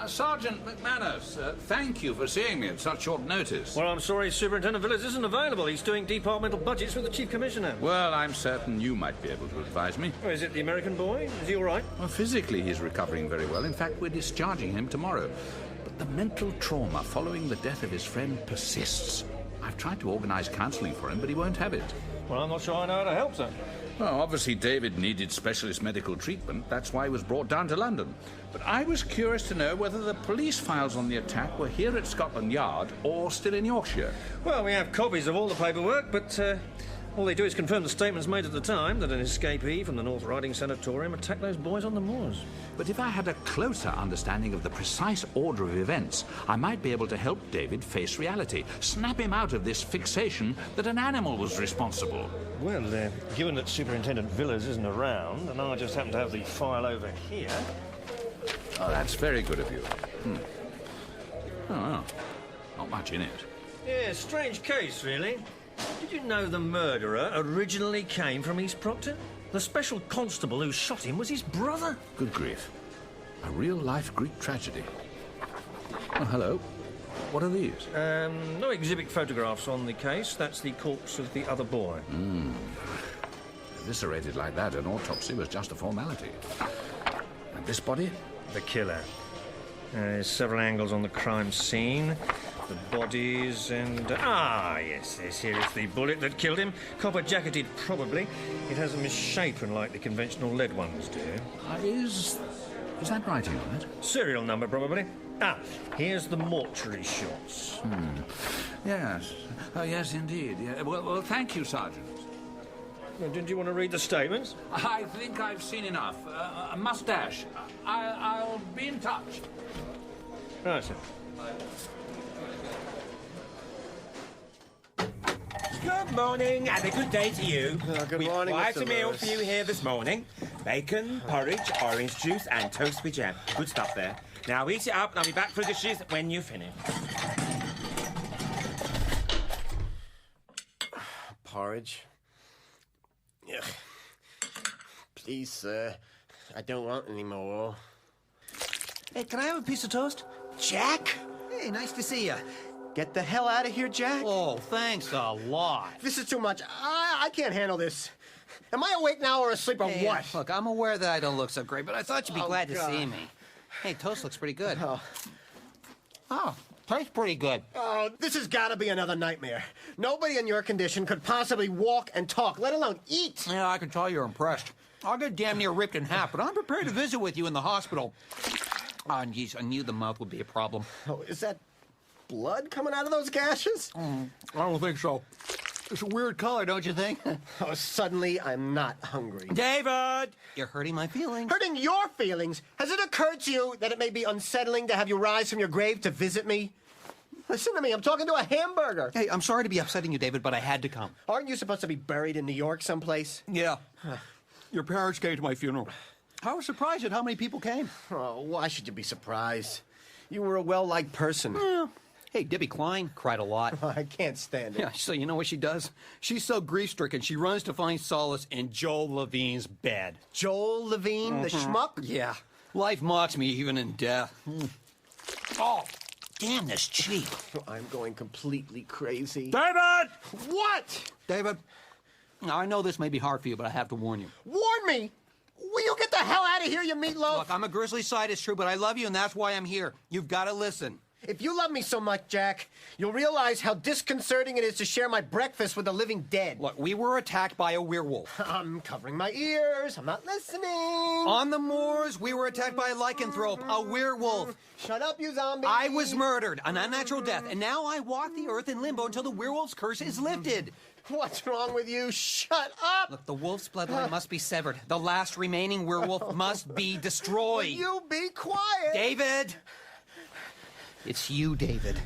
Sergeant McManus, thank you for seeing me at such short notice. Well, I'm sorry Superintendent Villas isn't available. He's doing departmental budgets with the Chief Commissioner. Well, I'm certain you might be able to advise me. Oh, is it the American boy? Is he all right? Well, physically he's recovering very well. In fact, we're discharging him tomorrow. But the mental trauma following the death of his friend persists. I've tried to organize counseling for him, but he won't have it. Well, I'm not sure I know how to help, sir. Well, obviously David needed specialist medical treatment. That's why he was brought down to London. But I was curious to know whether the police files on the attack were here at Scotland Yard or still in Yorkshire. Well, we have copies of all the paperwork, but all they do is confirm the statements made at the time that an escapee from the North Riding Sanatorium attacked those boys on the moors. But if I had a closer understanding of the precise order of events, I might be able to help David face reality, snap him out of this fixation that an animal was responsible. Well, given that Superintendent Villas isn't around, and I just happen to have the file over here... Oh, that's very good of you. Oh, well, not much in it. Yeah, strange case, really. Did you know the murderer originally came from East Proctor? The special constable who shot him was his brother. Good grief. A real-life Greek tragedy. Oh, hello. What are these? No exhibit photographs on the case. That's the corpse of the other boy. Eviscerated like that, an autopsy was just a formality. And this body? The killer. There's several angles on the crime scene. The bodies and... yes, here is the bullet that killed him. Copper-jacketed, probably. It has a misshapen like the conventional lead ones do. Is that writing on it? Serial number, probably. Here's the mortuary shots. Yes. Oh, yes, indeed. Yeah. Well, thank you, Sergeant. Well, didn't you want to read the statements? I think I've seen enough. A mustache. I'll be in touch. Right, sir. Good morning, and a good day to you. Good morning, We've Mr. quite a meal Lewis. for you here this morning. Bacon, porridge, orange juice, and toast with jam. Good stuff there. Now eat it up, and I'll be back for the dishes when you finish. Porridge? Ugh. Please, sir. I don't want any more. Hey, can I have a piece of toast? Jack? Hey, nice to see you. Get the hell out of here, Jack. Oh, thanks a lot. This is too much. I can't handle this. Am I awake now or asleep or what? Look, I'm aware that I don't look so great, but I thought you'd be glad to God. see me. Hey, toast looks pretty good. Oh, tastes pretty good. Oh, this has got to be another nightmare. Nobody in your condition could possibly walk and talk, let alone eat. Yeah, I can tell you're impressed. I'll get damn near ripped in half, but I'm prepared to visit with you in the hospital. Oh, geez, I knew the mouth would be a problem. Oh, is that blood coming out of those gashes? I don't think so. It's a weird color, don't you think? Oh, suddenly I'm not hungry. David! You're hurting my feelings. Hurting your feelings? Has it occurred to you that it may be unsettling to have you rise from your grave to visit me? Listen to me, I'm talking to a hamburger. Hey, I'm sorry to be upsetting you, David, but I had to come. Aren't you supposed to be buried in New York someplace? Yeah. Your parents came to my funeral. I was surprised at how many people came. Oh, why should you be surprised? You were a well-liked person. Yeah. Hey, Debbie Klein cried a lot. I can't stand it. Yeah, so you know what she does? She's so grief-stricken, she runs to find solace in Joel Levine's bed. Joel Levine, the schmuck? Yeah. Life mocks me even in death. Oh, Damn this cheap. I'm going completely crazy. David! What? David, now I know this may be hard for you, but I have to warn you. Warn me! Will you get the hell out of here, you meatloaf? Look, I'm a grizzly side, it's true, but I love you, and that's why I'm here. You've got to listen. If you love me so much, Jack, you'll realize how disconcerting it is to share my breakfast with the living dead. Look, we were attacked by a werewolf. I'm covering my ears. I'm not listening. On the moors, we were attacked by a lycanthrope, a werewolf. Shut up, you zombie. I was murdered, an unnatural death, and now I walk the earth in limbo until the werewolf's curse is lifted. What's wrong with you? Shut up! Look, the wolf's bloodline must be severed. The last remaining werewolf must be destroyed. Will you be quiet? David! It's you, David.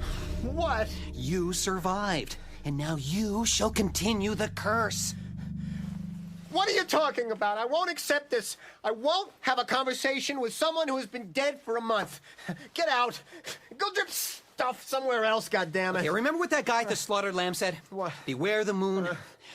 What? You survived, and now you shall continue the curse. What are you talking about? I won't accept this. I won't have a conversation with someone who has been dead for a month. Get out. Go drip stuff somewhere else, goddammit. Okay, remember what that guy at the slaughtered lamb said? What? Beware the moon.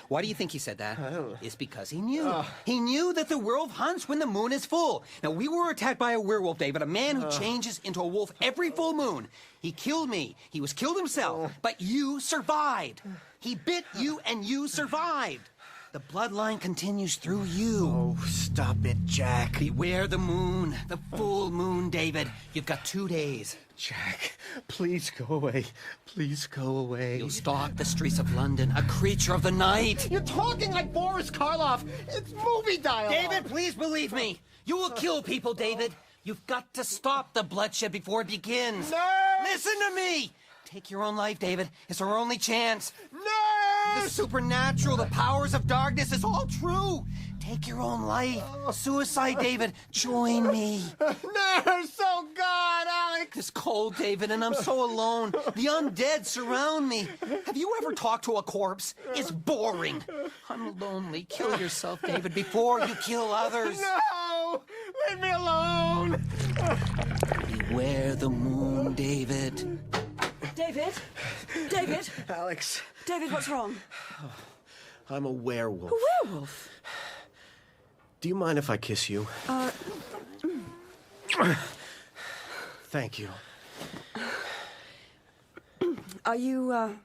Why do you think he said that? It's because he knew. He knew that the werewolf hunts when the moon is full. Now, we were attacked by a werewolf, David, a man who changes into a wolf every full moon. He killed me. He was killed himself. But you survived. He bit you, and you survived. The bloodline continues through you. Oh, stop it, Jack. Beware the moon, the full moon, David. You've got 2 days. Jack, please go away. Please go away. You'll stalk the streets of London, a creature of the night. You're talking like Boris Karloff. It's movie dialogue. David, please believe me. You will kill people, David. You've got to stop the bloodshed before it begins. No! Listen to me. Take your own life, David. It's our only chance. No! The supernatural, the powers of darkness, it's all true. Take your own life. Suicide, David. Join me. Nurse, oh God, Alex. It's cold, David, and I'm so alone. The undead surround me. Have you ever talked to a corpse? It's boring. I'm lonely. Kill yourself, David, before you kill others. No! Leave me alone! Beware the moon, David. David? David? Alex. David, what's wrong? I'm a werewolf. A werewolf? Do you mind if I kiss you? Thank you. Are you,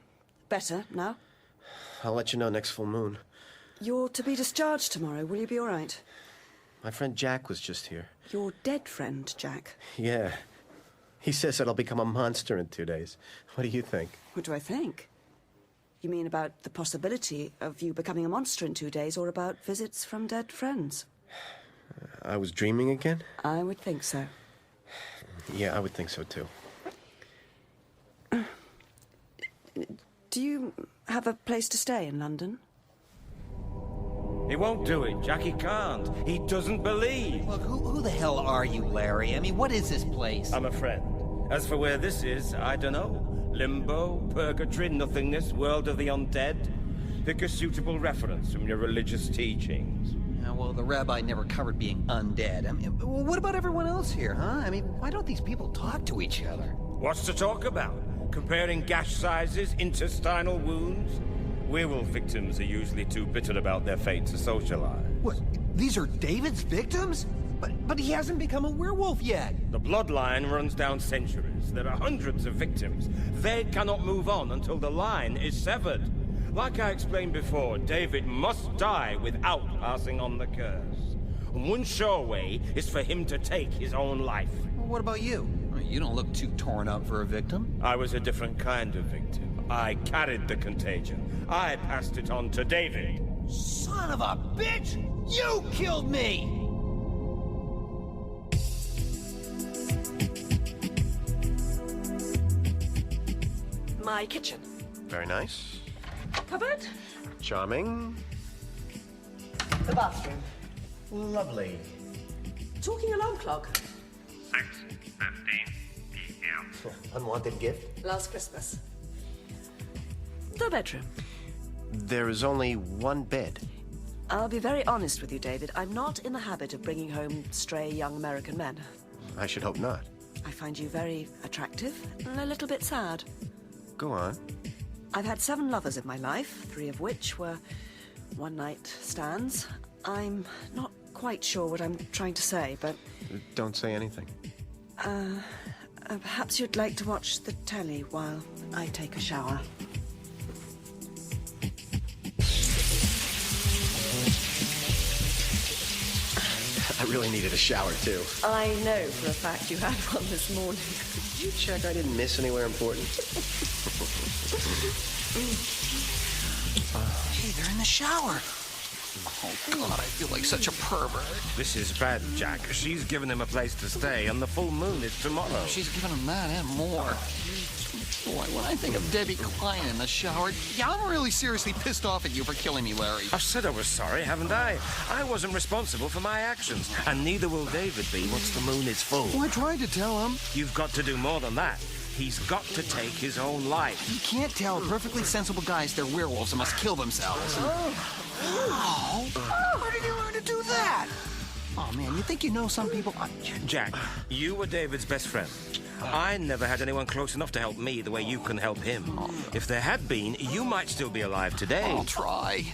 better now? I'll let you know next full moon. You're to be discharged tomorrow. Will you be all right? My friend Jack was just here. Your dead friend, Jack? Yeah. He says that I'll become a monster in 2 days. What do you think? What do I think? You mean about the possibility of you becoming a monster in 2 days, or about visits from dead friends? I was dreaming again? I would think so. Yeah, I would think so too. Do you have a place to stay in London? He won't do it, Jack. He can't. He doesn't believe. Look, who the hell are you, Larry? I mean, what is this place? I'm a friend. As for where this is, I don't know. Limbo, purgatory, nothingness, world of the undead. Pick a suitable reference from your religious teachings. Yeah, well, the rabbi never covered being undead. I mean, what about everyone else here, huh? I mean, why don't these people talk to each other? What's to talk about? Comparing gash sizes, intestinal wounds? Werewolf victims are usually too bitter about their fate to socialize. What? These are David's victims? But he hasn't become a werewolf yet. The bloodline runs down centuries. There are hundreds of victims. They cannot move on until the line is severed. Like I explained before, David must die without passing on the curse. And one sure way is for him to take his own life. Well, what about you? You don't look too torn up for a victim. I was a different kind of victim. I carried the contagion. I passed it on to David. Son of a bitch! You killed me! My kitchen. Very nice. Cupboard? Charming. The bathroom. Lovely. Talking alarm clock. 6:15 p.m. Unwanted gift? Last Christmas. The bedroom. There is only one bed. I'll be very honest with you, David. I'm not in the habit of bringing home stray young American men. I should hope not. I find you very attractive and a little bit sad. Go on. I've had 7 lovers in my life, 3 of which were one-night stands. I'm not quite sure what I'm trying to say, but... Don't say anything. Perhaps you'd like to watch the telly while I take a shower. I really needed a shower, too. I know for a fact you had one this morning. Did you check I didn't miss anywhere important? Hey, they're in the shower. Oh, God, I feel like such a pervert. This is bad, Jack. She's given him a place to stay, and the full moon is tomorrow. She's given him that and more. Boy, when I think of Debbie Klein in the shower, yeah, I'm really seriously pissed off at you for killing me, Larry. I've said I was sorry, haven't I? I wasn't responsible for my actions, and neither will David be once the moon is full. Well, I tried to tell him. You've got to do more than that. He's got to take his own life. You can't tell perfectly sensible guys they're werewolves and must kill themselves. Oh, where did you learn to do that? Oh, man, you think you know some people? Jack, you were David's best friend. I never had anyone close enough to help me the way you can help him. If there had been, you might still be alive today. I'll try.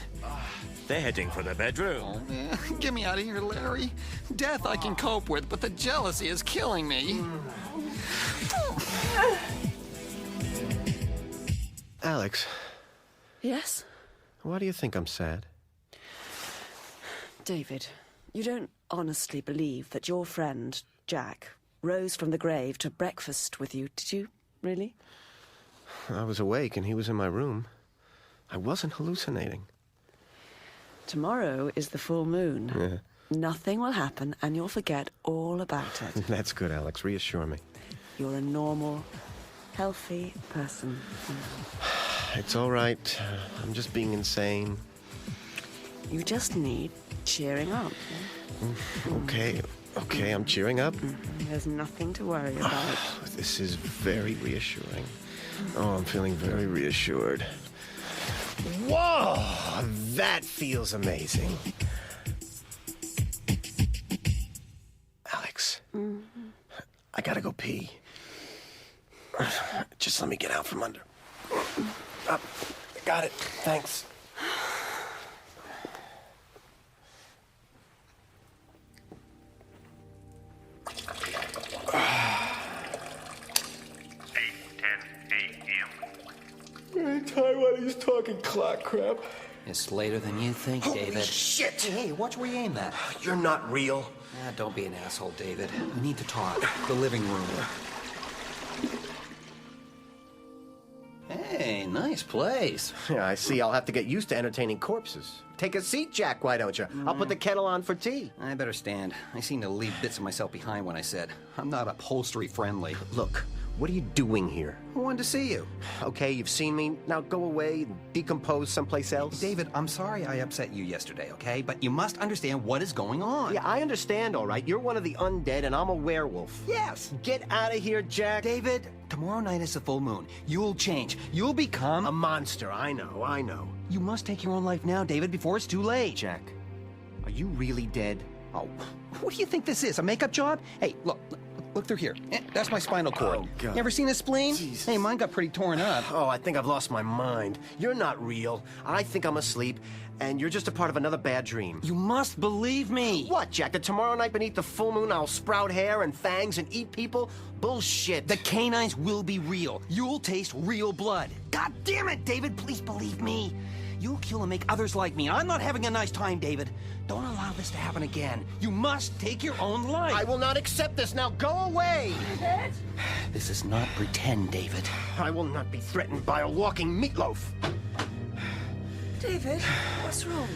They're heading for the bedroom. Oh, man. Get me out of here, Larry. Death I can cope with, but the jealousy is killing me. Alex. Yes? Why do you think I'm sad? David, you don't honestly believe that your friend, Jack, rose from the grave to breakfast with you, did you? Really? I was awake and he was in my room. I wasn't hallucinating. Tomorrow is the full moon. Yeah. Nothing will happen and you'll forget all about it. That's good, Alex. Reassure me. You're a normal, healthy person. It's all right. I'm just being insane. You just need cheering up. Okay, I'm cheering up. There's nothing to worry about. This is very reassuring. Oh, I'm feeling very reassured. Whoa! That feels amazing. Alex, I gotta go pee. Just let me get out from under. Got it. Thanks. Taiwanese talking clock crap. It's later than you think, David. Shit! Hey, watch where you aim that. You're not real. Don't be an asshole, David. We need to talk. The living room. Hey, nice place. Yeah, I see. I'll have to get used to entertaining corpses. Take a seat, Jack, why don't you? I'll put the kettle on for tea. I better stand. I seem to leave bits of myself behind when I said, I'm not upholstery friendly. Look, what are you doing here? I wanted to see you. Okay, you've seen me. Now go away and decompose someplace else. David, I'm sorry I upset you yesterday, okay? But you must understand what is going on. Yeah, I understand, all right. You're one of the undead and I'm a werewolf. Yes. Get out of here, Jack. David, tomorrow night is the full moon. You'll change. You'll become... a monster. I know. You must take your own life now, David, before it's too late. Jack, are you really dead? Oh, what do you think this is, a makeup job? Hey, look through here. That's my spinal cord. Oh, God. You ever seen a spleen? Jesus. Hey, mine got pretty torn up. Oh, I think I've lost my mind. You're not real. I think I'm asleep, and you're just a part of another bad dream. You must believe me. What, Jack? That tomorrow night beneath the full moon I'll sprout hair and fangs and eat people? Bullshit. The canines will be real. You'll taste real blood. God damn it, David, please believe me. You'll kill and make others like me. I'm not having a nice time, David. Don't allow this to happen again. You must take your own life. I will not accept this. Now go away. David? This is not pretend, David. I will not be threatened by a walking meatloaf. David, what's wrong?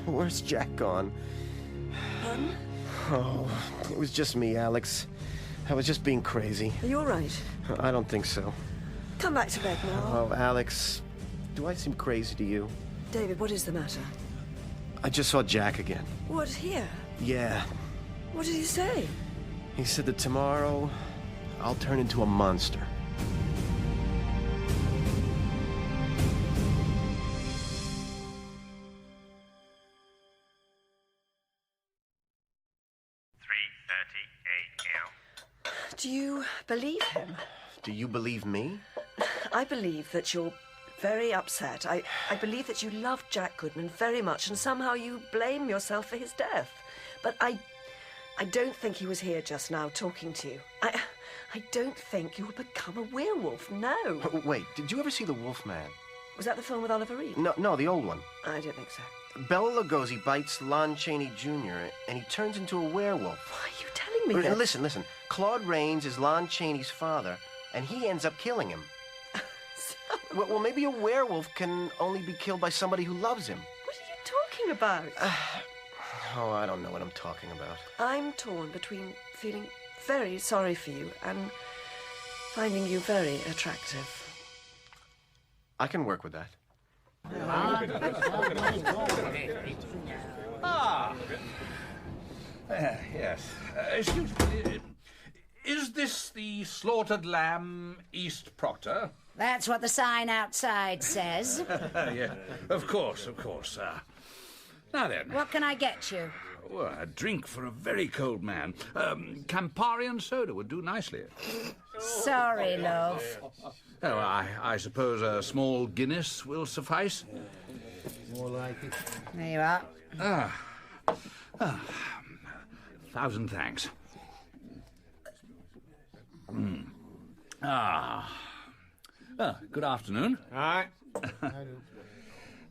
Where's Jack gone? Hun? Oh, it was just me, Alex. I was just being crazy. Are you all right? I don't think so. Come back to bed now. Oh, Alex, do I seem crazy to you? David, what is the matter? I just saw Jack again. What, here? Yeah. What did he say? He said that tomorrow I'll turn into a monster. Do you believe him? Do you believe me? I believe that you're very upset. I believe that you love Jack Goodman very much and somehow you blame yourself for his death. But I don't think he was here just now talking to you. I don't think you'll become a werewolf, no. Wait, did you ever see The Wolfman? Was that the film with Oliver Reed? No, the old one. I don't think so. Bela Lugosi bites Lon Chaney Jr., and he turns into a werewolf. Why are you telling me that? Listen. Claude Rains is Lon Chaney's father, and he ends up killing him. Well, maybe a werewolf can only be killed by somebody who loves him. What are you talking about? Oh, I don't know what I'm talking about. I'm torn between feeling very sorry for you and finding you very attractive. I can work with that. Yes. Excuse me. Is this the slaughtered lamb East Proctor? That's what the sign outside says. Yeah, of course. Now then. What can I get you? Well, a drink for a very cold man. Campari and soda would do nicely. Sorry, love. Oh, I suppose a small Guinness will suffice. More like it. There you are. 1,000 thanks. Good afternoon. Hi.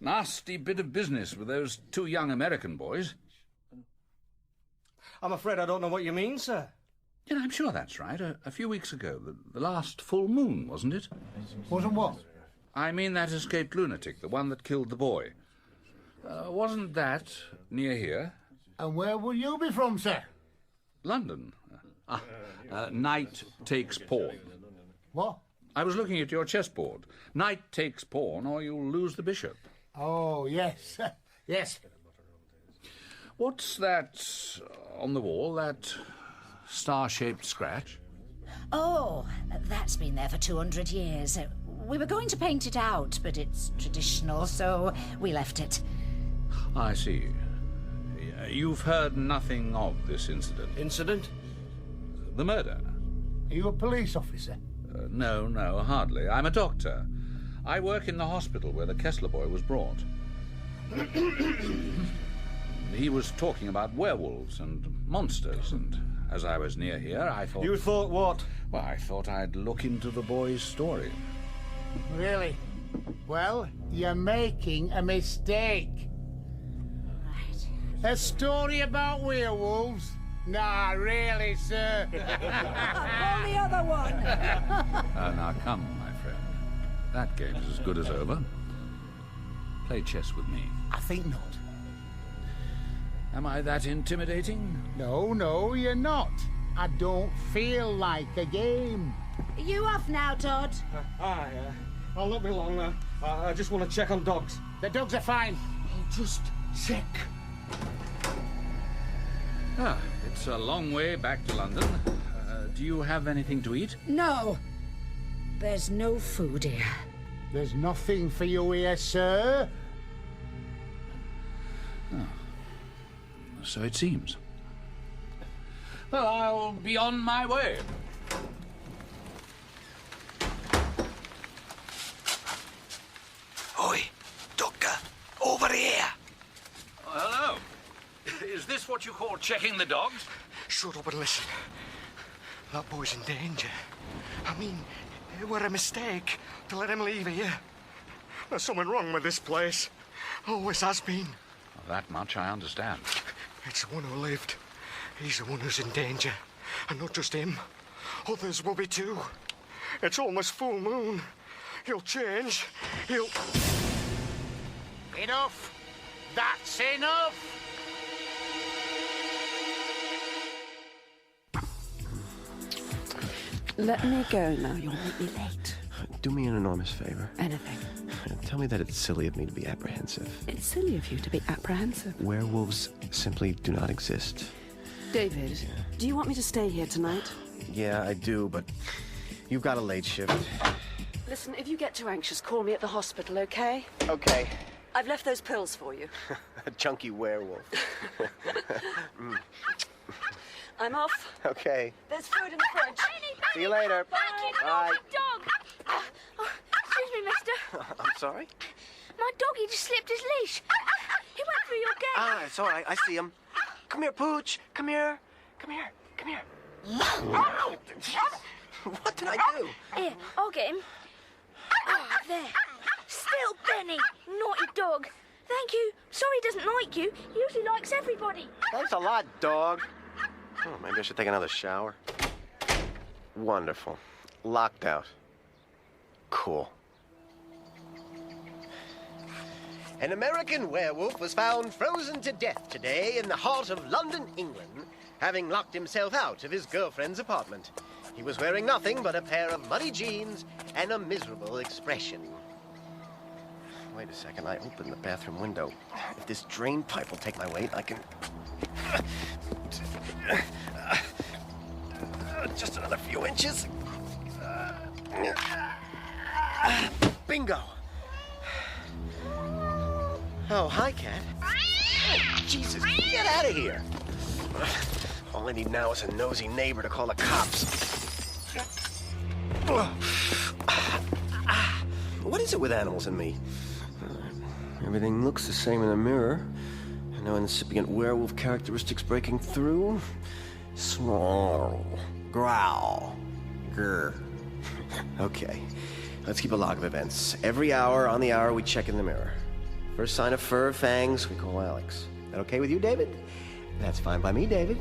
Nasty bit of business with those two young American boys. I'm afraid I don't know what you mean, sir. Yeah, I'm sure that's right. A few weeks ago, the last full moon, wasn't it? Wasn't what? I mean that escaped lunatic, the one that killed the boy. Wasn't that near here? And where will you be from, sir? London. Knight takes pawn. What? I was looking at your chessboard. Knight takes pawn, or you'll lose the bishop. Oh, yes. Yes. What's that on the wall, that star-shaped scratch? Oh, that's been there for 200 years. We were going to paint it out, but it's traditional, so we left it. I see. You've heard nothing of this incident? Incident? The murder. Are you a police officer? No, hardly. I'm a doctor. I work in the hospital where the Kessler boy was brought. He was talking about werewolves and monsters, and as I was near here, I thought... You thought what? Well, I thought I'd look into the boy's story. Really? Well, you're making a mistake. Right. A story about werewolves? Nah, really, sir. Call the other one. Now, come, my friend. That game's as good as over. Play chess with me. I think not. Am I that intimidating? No, you're not. I don't feel like a game. Are you off now, Todd? I'll not be long. I just want to check on dogs. The dogs are fine. I'll just check. It's a long way back to London. Do you have anything to eat? No. There's no food here. There's nothing for you here, sir. Oh. So it seems. Well, I'll be on my way. Oi, Doctor, over here. Hello. Is this what you call checking the dogs? Shut up and listen. That boy's in danger. I mean, it were a mistake to let him leave here. There's something wrong with this place. Always has been. That much I understand. It's the one who lived. He's the one who's in danger. And not just him. Others will be too. It's almost full moon. He'll change. He'll... Enough. That's enough. Let me go now. You'll make me late. Do me an enormous favor. Anything. Tell me that it's silly of me to be apprehensive. It's silly of you to be apprehensive. Werewolves simply do not exist. David, do you want me to stay here tonight? Yeah, I do, but you've got a late shift. Listen, if you get too anxious, call me at the hospital, okay? Okay. I've left those pills for you. A chunky werewolf. I'm off. Okay. There's food in the fridge. See you later. Bye. Dog! Excuse me, mister. I'm sorry? My doggy just slipped his leash. He went through your gate. Ah, it's all right. I see him. Come here, Pooch. Come here. Come here. Come here. What did I do? Here, I'll get him. Ah, there. Still Benny, naughty dog. Thank you. Sorry he doesn't like you. He usually likes everybody. Thanks a lot, dog. Oh, maybe I should take another shower. Wonderful. Locked out. Cool. An American werewolf was found frozen to death today in the heart of London, England, having locked himself out of his girlfriend's apartment. He was wearing nothing but a pair of muddy jeans and a miserable expression. Wait a second, I opened the bathroom window. If this drain pipe will take my weight, I can... just another few inches. Bingo! Oh, hi, Cat. Oh, Jesus, get out of here! All I need now is a nosy neighbor to call the cops. What is it with animals and me? Everything looks the same in the mirror. No incipient werewolf characteristics breaking through. Snarl. Growl. Grr. Okay, let's keep a log of events. Every hour, on the hour, we check in the mirror. First sign of fur, fangs, we call Alex. That okay with you, David? That's fine by me, David.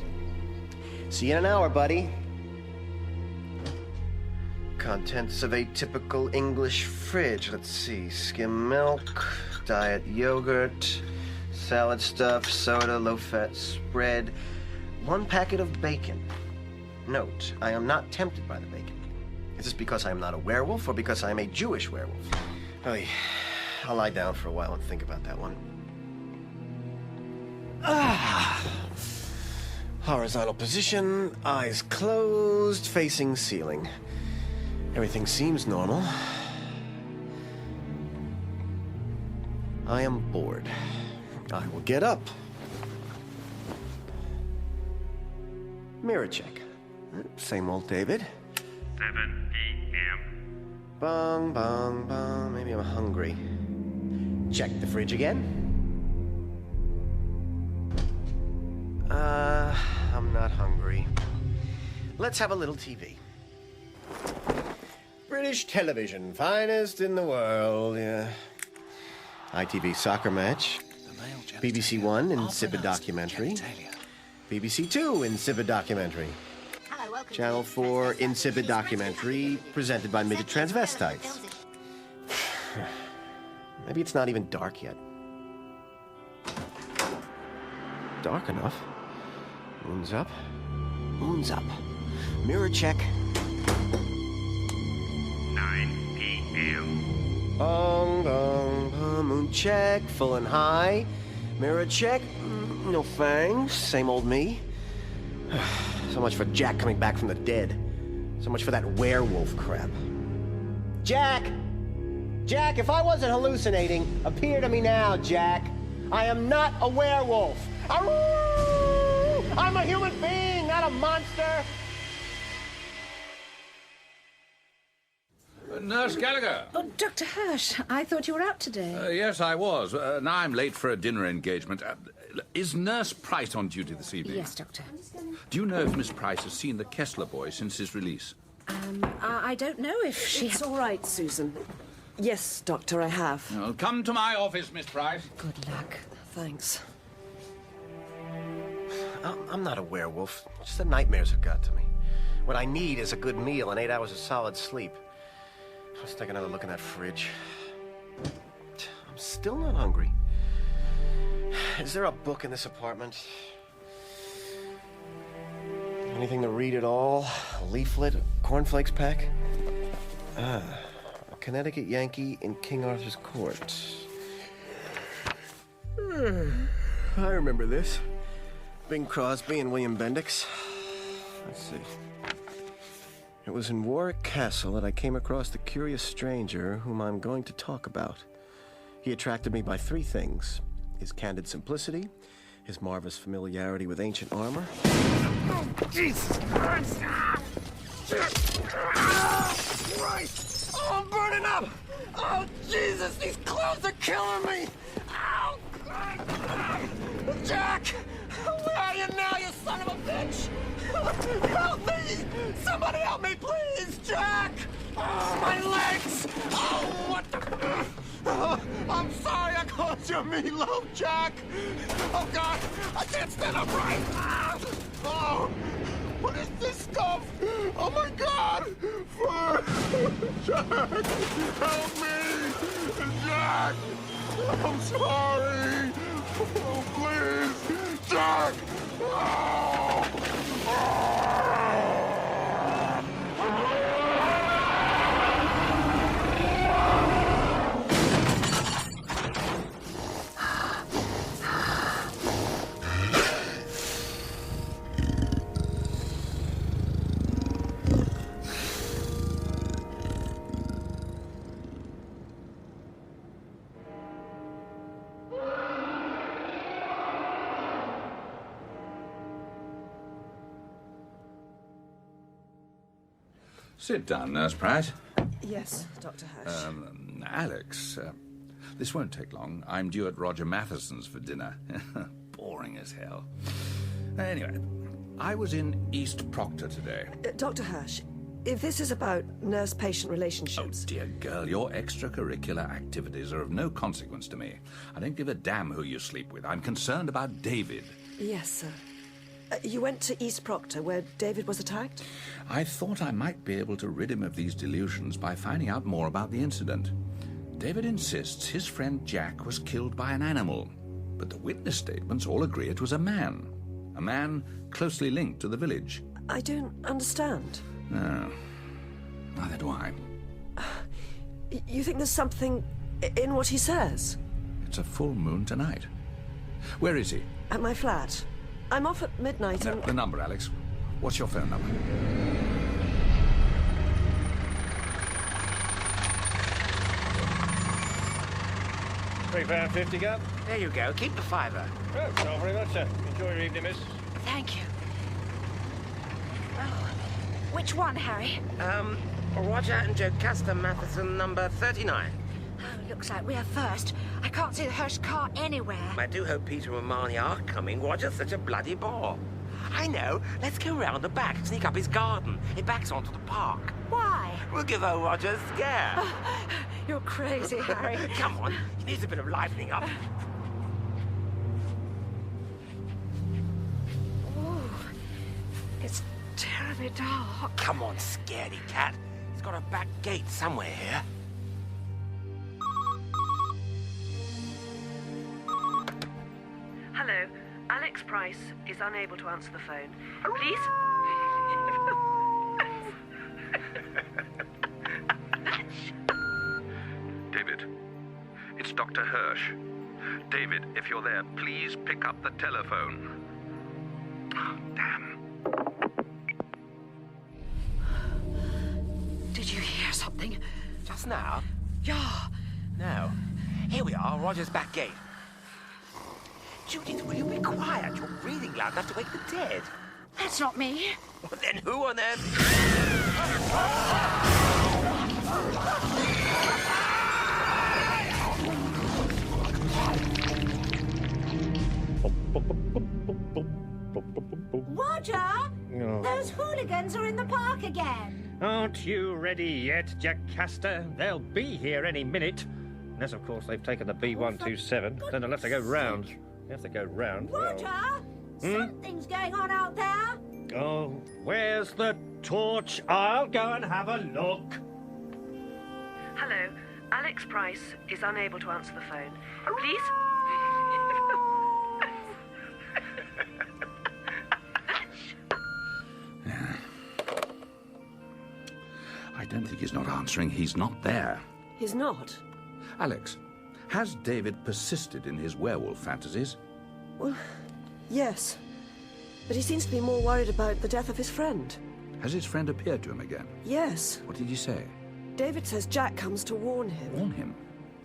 See you in an hour, buddy. Contents of a typical English fridge. Let's see. Skim milk, diet yogurt, salad stuff, soda, low-fat spread, 1 packet of bacon. Note, I am not tempted by the bacon. Is this because I am not a werewolf or because I am a Jewish werewolf? Oh, yeah. I'll lie down for a while and think about that one. Horizontal position, eyes closed, facing ceiling. Everything seems normal. I am bored. I will get up. Mirror check. Same old David. 7 p.m. Bong, bong, bong. Maybe I'm hungry. Check the fridge again. I'm not hungry. Let's have a little TV. British television, finest in the world, yeah. ITV soccer match. BBC One, insipid documentary. BBC Two, insipid documentary. Channel 4, insipid documentary, presented by midget transvestites. Maybe it's not even dark yet. Dark enough. Moon's up. Moon's up. Mirror check. 9 p.m. Bong, bong, bong. Moon check. Full and high. Mirror check. No fangs. Same old me. So much for Jack coming back from the dead. So much for that werewolf crap. Jack! Jack, if I wasn't hallucinating, appear to me now, Jack. I am not a werewolf. I'm a human being, not a monster. Nurse Gallagher. Oh, Dr. Hirsch, I thought you were out today. Yes, I was. Now I'm late for a dinner engagement. Is Nurse Price on duty this evening? Yes, Doctor. Do you know if Miss Price has seen the Kessler boy since his release? I don't know if she... It's all right, Susan. Yes, Doctor, I have. Well, come to my office, Miss Price. Good luck. Thanks. I'm not a werewolf. Just the nightmares have got to me. What I need is a good meal and 8 hours of solid sleep. Let's take another look in that fridge. I'm still not hungry. Is there a book in this apartment? Anything to read at all? A leaflet? A cornflakes pack? A Connecticut Yankee in King Arthur's Court. I remember this. Bing Crosby and William Bendix. Let's see. It was in Warwick Castle that I came across the curious stranger whom I'm going to talk about. He attracted me by 3 things. His candid simplicity, his marvelous familiarity with ancient armor. Oh, Jesus Christ! Christ! Oh, I'm burning up! Oh, Jesus, these clothes are killing me! Ow! Jack! Where are you now, you son of a bitch? Help me! Somebody! Somebody help me, please! Jack! Oh, my legs! Oh, what the... Oh, I'm sorry I called you meatloaf, Jack! Oh, God! I can't stand upright! Ah! Oh! What is this stuff? Oh, my God! Jack! Help me! Jack! I'm sorry! Oh, please! Jack! Oh! Sit down, Nurse Pratt. Yes, Dr. Hirsch. Alex, this won't take long. I'm due at Roger Matheson's for dinner. Boring as hell. Anyway, I was in East Proctor today. Dr. Hirsch, if this is about nurse-patient relationships... Oh, dear girl, your extracurricular activities are of no consequence to me. I don't give a damn who you sleep with. I'm concerned about David. Yes, sir. You went to East Proctor, where David was attacked? I thought I might be able to rid him of these delusions by finding out more about the incident. David insists his friend Jack was killed by an animal, but the witness statements all agree it was a man. A man closely linked to the village. I don't understand. No, neither do I. You think there's something in what he says? It's a full moon tonight. Where is he? At my flat. I'm off at midnight No, and... the number, Alex. What's your phone number? £3.50, Gab. There you go. Keep the fiver. Oh, not very much, sir. Enjoy your evening, miss. Thank you. Oh, which one, Harry? Roger and Jocasta Matheson, number 39. Oh, looks like we're first. I can't see the Hirsch car anywhere. I do hope Peter and Marnie are coming. Roger's such a bloody bore. I know. Let's go round the back, sneak up his garden. It backs onto the park. Why? We'll give old Roger a scare. You're crazy, Harry. Come on. He needs a bit of livening up. Ooh, it's terribly dark. Come on, scaredy cat. He's got a back gate somewhere here. Hello. Alex Price is unable to answer the phone. Please? David, it's Dr. Hirsch. David, if you're there, please pick up the telephone. Oh, damn. Did you hear something? Just now? Yeah. No. Here we are, Roger's back gate. Judith, will you be quiet? You're breathing loud enough to wake the dead. That's not me. Well, then who on earth... Roger! Oh. Those hooligans are in the park again. Aren't you ready yet, Jocasta? They'll be here any minute. Unless, of course, they've taken the B127. Then they'll have to go round. They have to go round. Roger! Something's going on out there. Oh, where's the torch? I'll go and have a look. Hello. Alex Price is unable to answer the phone. Please? I don't think he's not answering. He's not there. He's not? Alex, has David persisted in his werewolf fantasies? Well, yes. But he seems to be more worried about the death of his friend. Has his friend appeared to him again? Yes. What did he say? David says Jack comes to warn him. Warn him?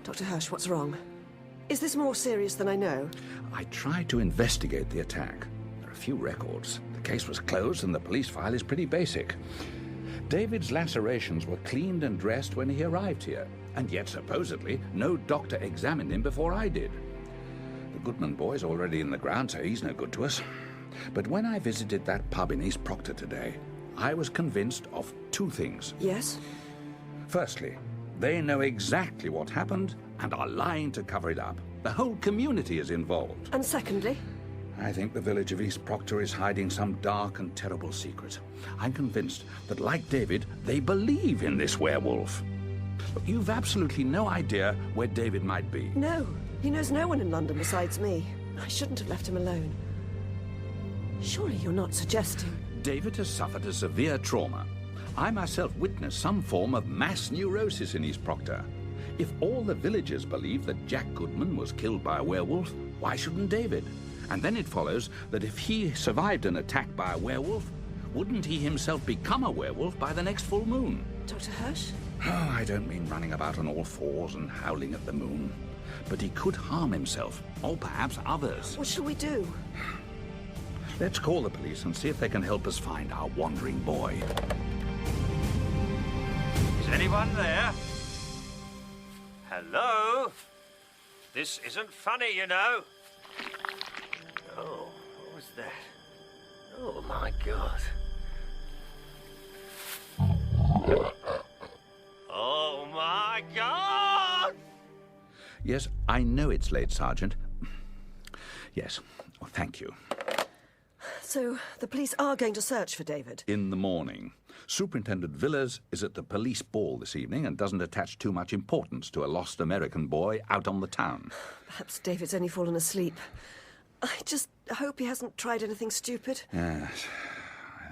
Dr. Hirsch, what's wrong? Is this more serious than I know? I tried to investigate the attack. There are few records. The case was closed and the police file is pretty basic. David's lacerations were cleaned and dressed when he arrived here, and yet supposedly no doctor examined him before I did. The Goodman boy's already in the ground, so he's no good to us. But when I visited that pub in East Proctor today, I was convinced of two things. Yes? Firstly, they know exactly what happened and are lying to cover it up. The whole community is involved. And secondly? I think the village of East Proctor is hiding some dark and terrible secret. I'm convinced that, like David, they believe in this werewolf. Look, you've absolutely no idea where David might be. No. He knows no one in London besides me. I shouldn't have left him alone. Surely you're not suggesting... David has suffered a severe trauma. I myself witnessed some form of mass neurosis in East Proctor. If all the villagers believe that Jack Goodman was killed by a werewolf, why shouldn't David? And then it follows that if he survived an attack by a werewolf, wouldn't he himself become a werewolf by the next full moon? Dr. Hirsch? Oh, I don't mean running about on all fours and howling at the moon. But he could harm himself, or perhaps others. What shall we do? Let's call the police and see if they can help us find our wandering boy. Is anyone there? Hello? This isn't funny, you know. Oh, what was that? Oh, my God. Oh, my God! Yes, I know it's late, Sergeant. Yes, well, thank you. So, the police are going to search for David? In the morning. Superintendent Villas is at the police ball this evening and doesn't attach too much importance to a lost American boy out on the town. Perhaps David's only fallen asleep. I just hope he hasn't tried anything stupid. Yes.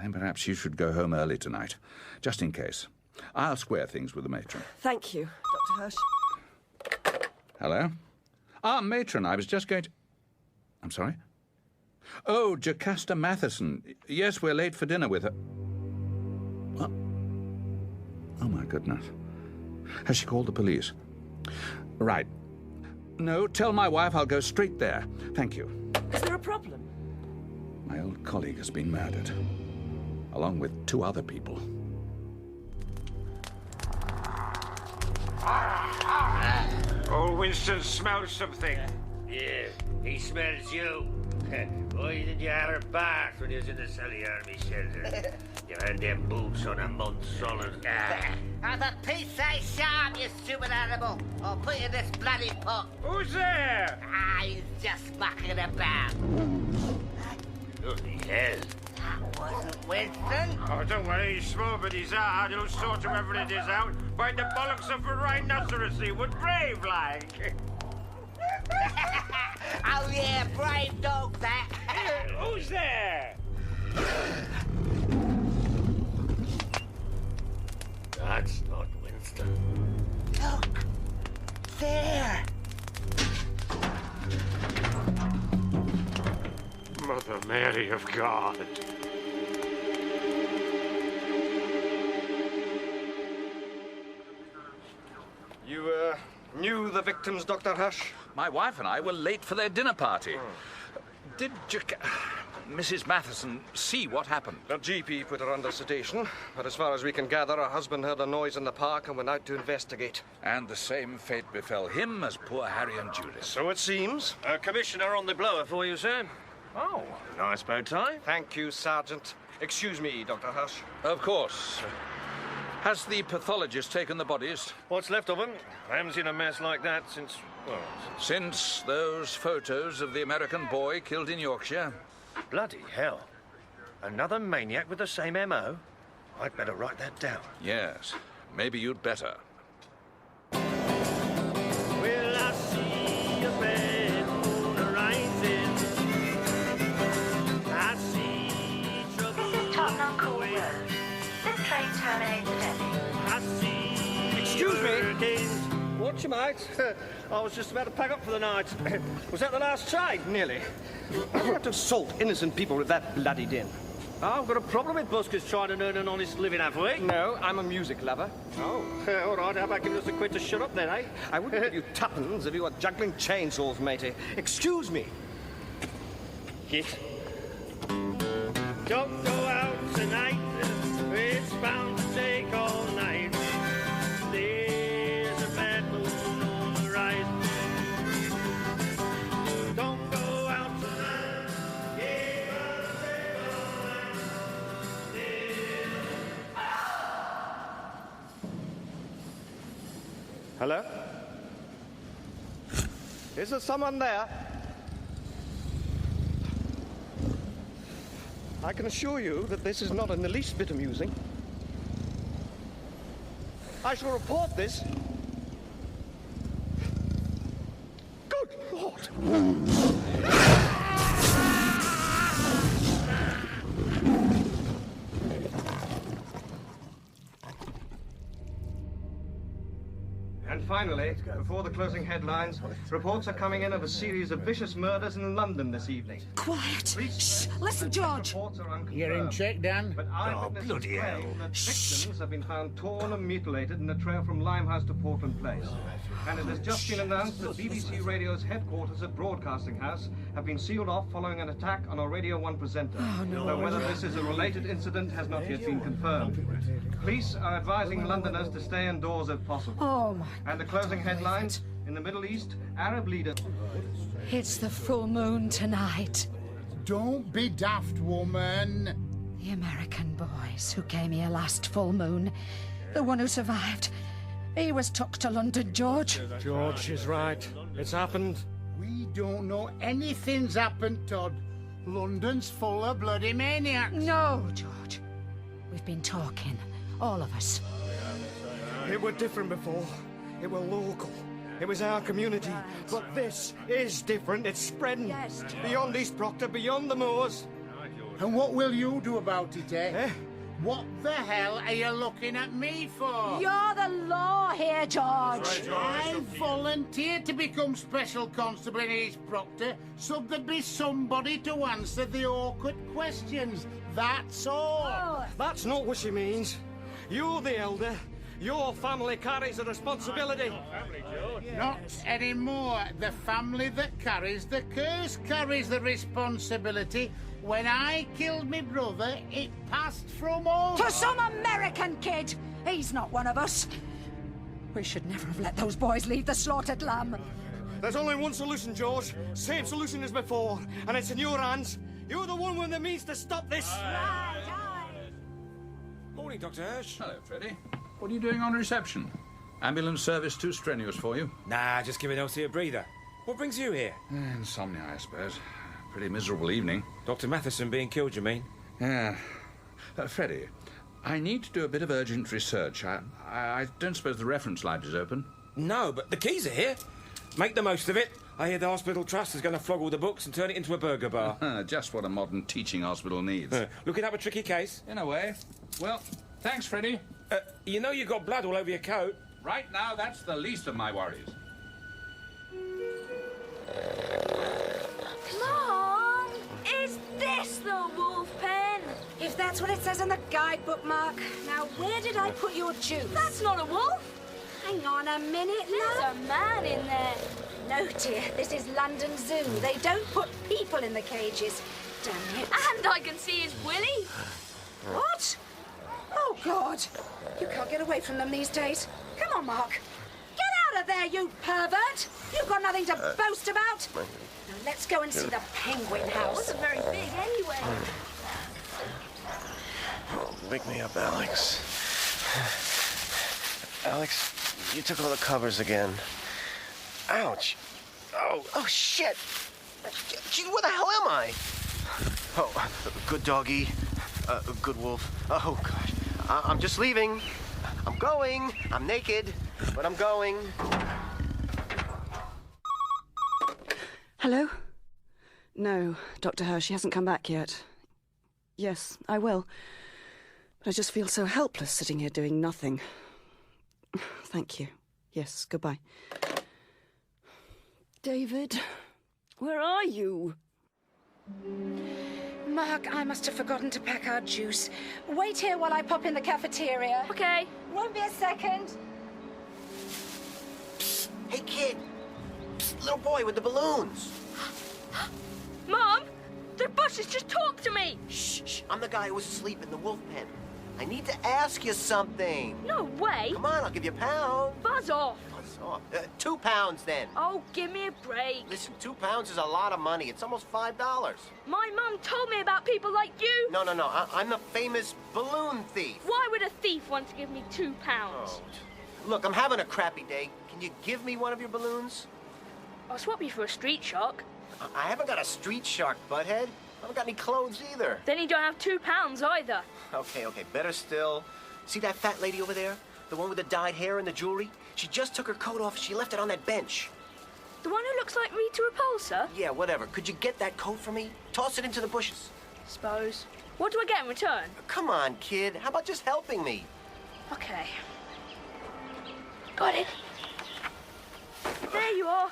Then perhaps you should go home early tonight, just in case. I'll square things with the matron. Thank you, Dr. Hirsch. Hello? Ah, matron, I was just going to... I'm sorry? Oh, Jocasta Matheson. Yes, we're late for dinner with her. What? Oh, my goodness. Has she called the police? Right. No, tell my wife I'll go straight there. Thank you. Is there a problem? My old colleague has been murdered, along with 2 other people. Old Winston smells something. Yeah, he smells you. Why did you have her bath when you was in the Sally Army shelter? You had them boots on a month solid. Have a piece of sharp, you stupid animal. I'll put you in this bloody pot. Who's there? He's just mucking about. Bloody hell. That wasn't Winston. Oh, don't worry, he's small, but he's hard. He'll sort whoever it is out. By the bollocks of a rhinoceros, he would brave like. Oh, yeah, brave dog, that. Who's there? That's not Winston. Look, there. Mother Mary of God. You, knew the victims, Dr. Hirsch? My wife and I were late for their dinner party. Did Mrs. Matheson see what happened? The GP put her under sedation, but as far as we can gather, her husband heard a noise in the park and went out to investigate. And the same fate befell him as poor Harry and Judith. So it seems. Commissioner on the blower for you, sir. Oh, nice bow tie. Thank you, Sergeant. Excuse me, Dr. Hirsch. Of course. Has the pathologist taken the bodies? What's left of them? I haven't seen a mess like that since, well... Since those photos of the American boy killed in Yorkshire? Bloody hell. Another maniac with the same M.O.? I'd better write that down. Yes, maybe you'd better. Will I see a red moon rising? I see trouble. This is Tottenham Court Road. This train terminates at Delhi. I see... Excuse me. Hurricanes. Watch your mate. I was just about to pack up for the night. Was that the last train? Nearly. I've got to assault innocent people with that bloody din. I've got a problem with buskers trying to earn an honest living, have we? No, I'm a music lover. Oh, all right. How about giving us a quid to shut up then, eh? I wouldn't give you tuppence if you were juggling chainsaws, matey. Excuse me. Git. Don't go out tonight. It's bound to take all night. There's a bad moon on the rise. Don't go out tonight. It's bound to take all night. There's a Hello? Is there someone there? I can assure you that this is not in the least bit amusing. I shall report this. Good Lord! And finally, before the closing headlines, reports are coming in of a series of vicious murders in London this evening. Quiet! Shh! Listen, George! You're in check, Dan? But eyewitnesses bloody claim hell. that victims have been found torn and mutilated in a trail from Limehouse to Portland Place. And it has just been announced that BBC Radio's headquarters at Broadcasting House have been sealed off following an attack on a Radio 1 presenter. Though whether this is a related incident has not yet been confirmed. Police are advising Londoners to stay indoors if possible. Oh, my And the closing headlines, in the Middle East, Arab leaders... It's the full moon tonight. Don't be daft, woman. The American boys who came here last full moon. The one who survived. He was took to London, George. George is right. It's happened. We don't know anything's happened, Todd. London's full of bloody maniacs. No, George. We've been talking, all of us. It were different before. It were local. It was our community. But this is different. It's spreading. Yes. Beyond East Proctor, beyond the moors. And what will you do about it, eh? What the hell are you looking at me for? You're the law here, George. I volunteered to become Special Constable in East Proctor, so there'd be somebody to answer the awkward questions. That's all. That's not what she means. You're the elder. Your family carries the responsibility. Not anymore. The family that carries the curse carries the responsibility. When I killed my brother, it passed from all... To some American kid! He's not one of us. We should never have let those boys leave the slaughtered lamb. There's only one solution, George. Same solution as before. And it's in your hands. You're the one with the means to stop this. Morning, Dr. Hirsch. Hello, Freddie. What are you doing on reception? Ambulance service too strenuous for you? Nah, just giving Elsie a breather. What brings you here? Insomnia, I suppose. Pretty miserable evening. Dr. Matheson being killed, you mean? Yeah. Freddie, I need to do a bit of urgent research. I don't suppose the reference library's open? No, but the keys are here. Make the most of it. I hear the hospital trust is going to flog all the books and turn it into a burger bar. Just what a modern teaching hospital needs. Looking up a tricky case? In a way. Well, thanks, Freddie. You know you've got blood all over your coat. Right now, that's the least of my worries. Mom! Is this the wolf pen? If that's what it says on the guidebook, Mark. Now, where did I put your juice? That's not a wolf. Hang on a minute, There's a man in there. No, dear, this is London Zoo. They don't put people in the cages. Damn it. And I can see his willy. What? Oh, God. You can't get away from them these days. Come on, Mark. Get out of there, you pervert. You've got nothing to boast about. Now, let's go and see the Penguin It House. wasn't very big anyway. Oh, wake me up, Alex. Alex, you took all the covers again. Ouch. Oh, shit. Gee, where the hell am I? Oh, good doggy. Good wolf. Oh, gosh. I'm just leaving. I'm going. I'm naked, but I'm going. Hello? No, Dr. Hirsch, he hasn't come back yet. Yes, I will. But I just feel so helpless sitting here doing nothing. Thank you. Yes, goodbye. David, where are you? Mark, I must have forgotten to pack our juice. Wait here while I pop in the cafeteria. Okay. Won't be a second. Psst. Hey, kid. Psst, little boy with the balloons. Mom! The buses just talked to me! Shh. I'm the guy who was asleep in the wolf pen. I need to ask you something. No way! Come on, I'll give you £1. Buzz off! Buzz off. £2 then. Oh, give me a break. Listen, £2 is a lot of money. It's almost $5. My mum told me about people like you. No. I'm the famous balloon thief. Why would a thief want to give me £2? Oh, Look, I'm having a crappy day. Can you give me one of your balloons? I'll swap you for a street shark. I haven't got a street shark, butthead. I haven't got any clothes either. Then you don't have £2 either. Okay, better still. See that fat lady over there? The one with the dyed hair and the jewelry? She just took her coat off. She left it on that bench. The one who looks like Rita Repulsa? Yeah, whatever. Could you get that coat for me? Toss it into the bushes. Suppose. What do I get in return? Come on, kid. How about just helping me? Okay. Got it. There you are.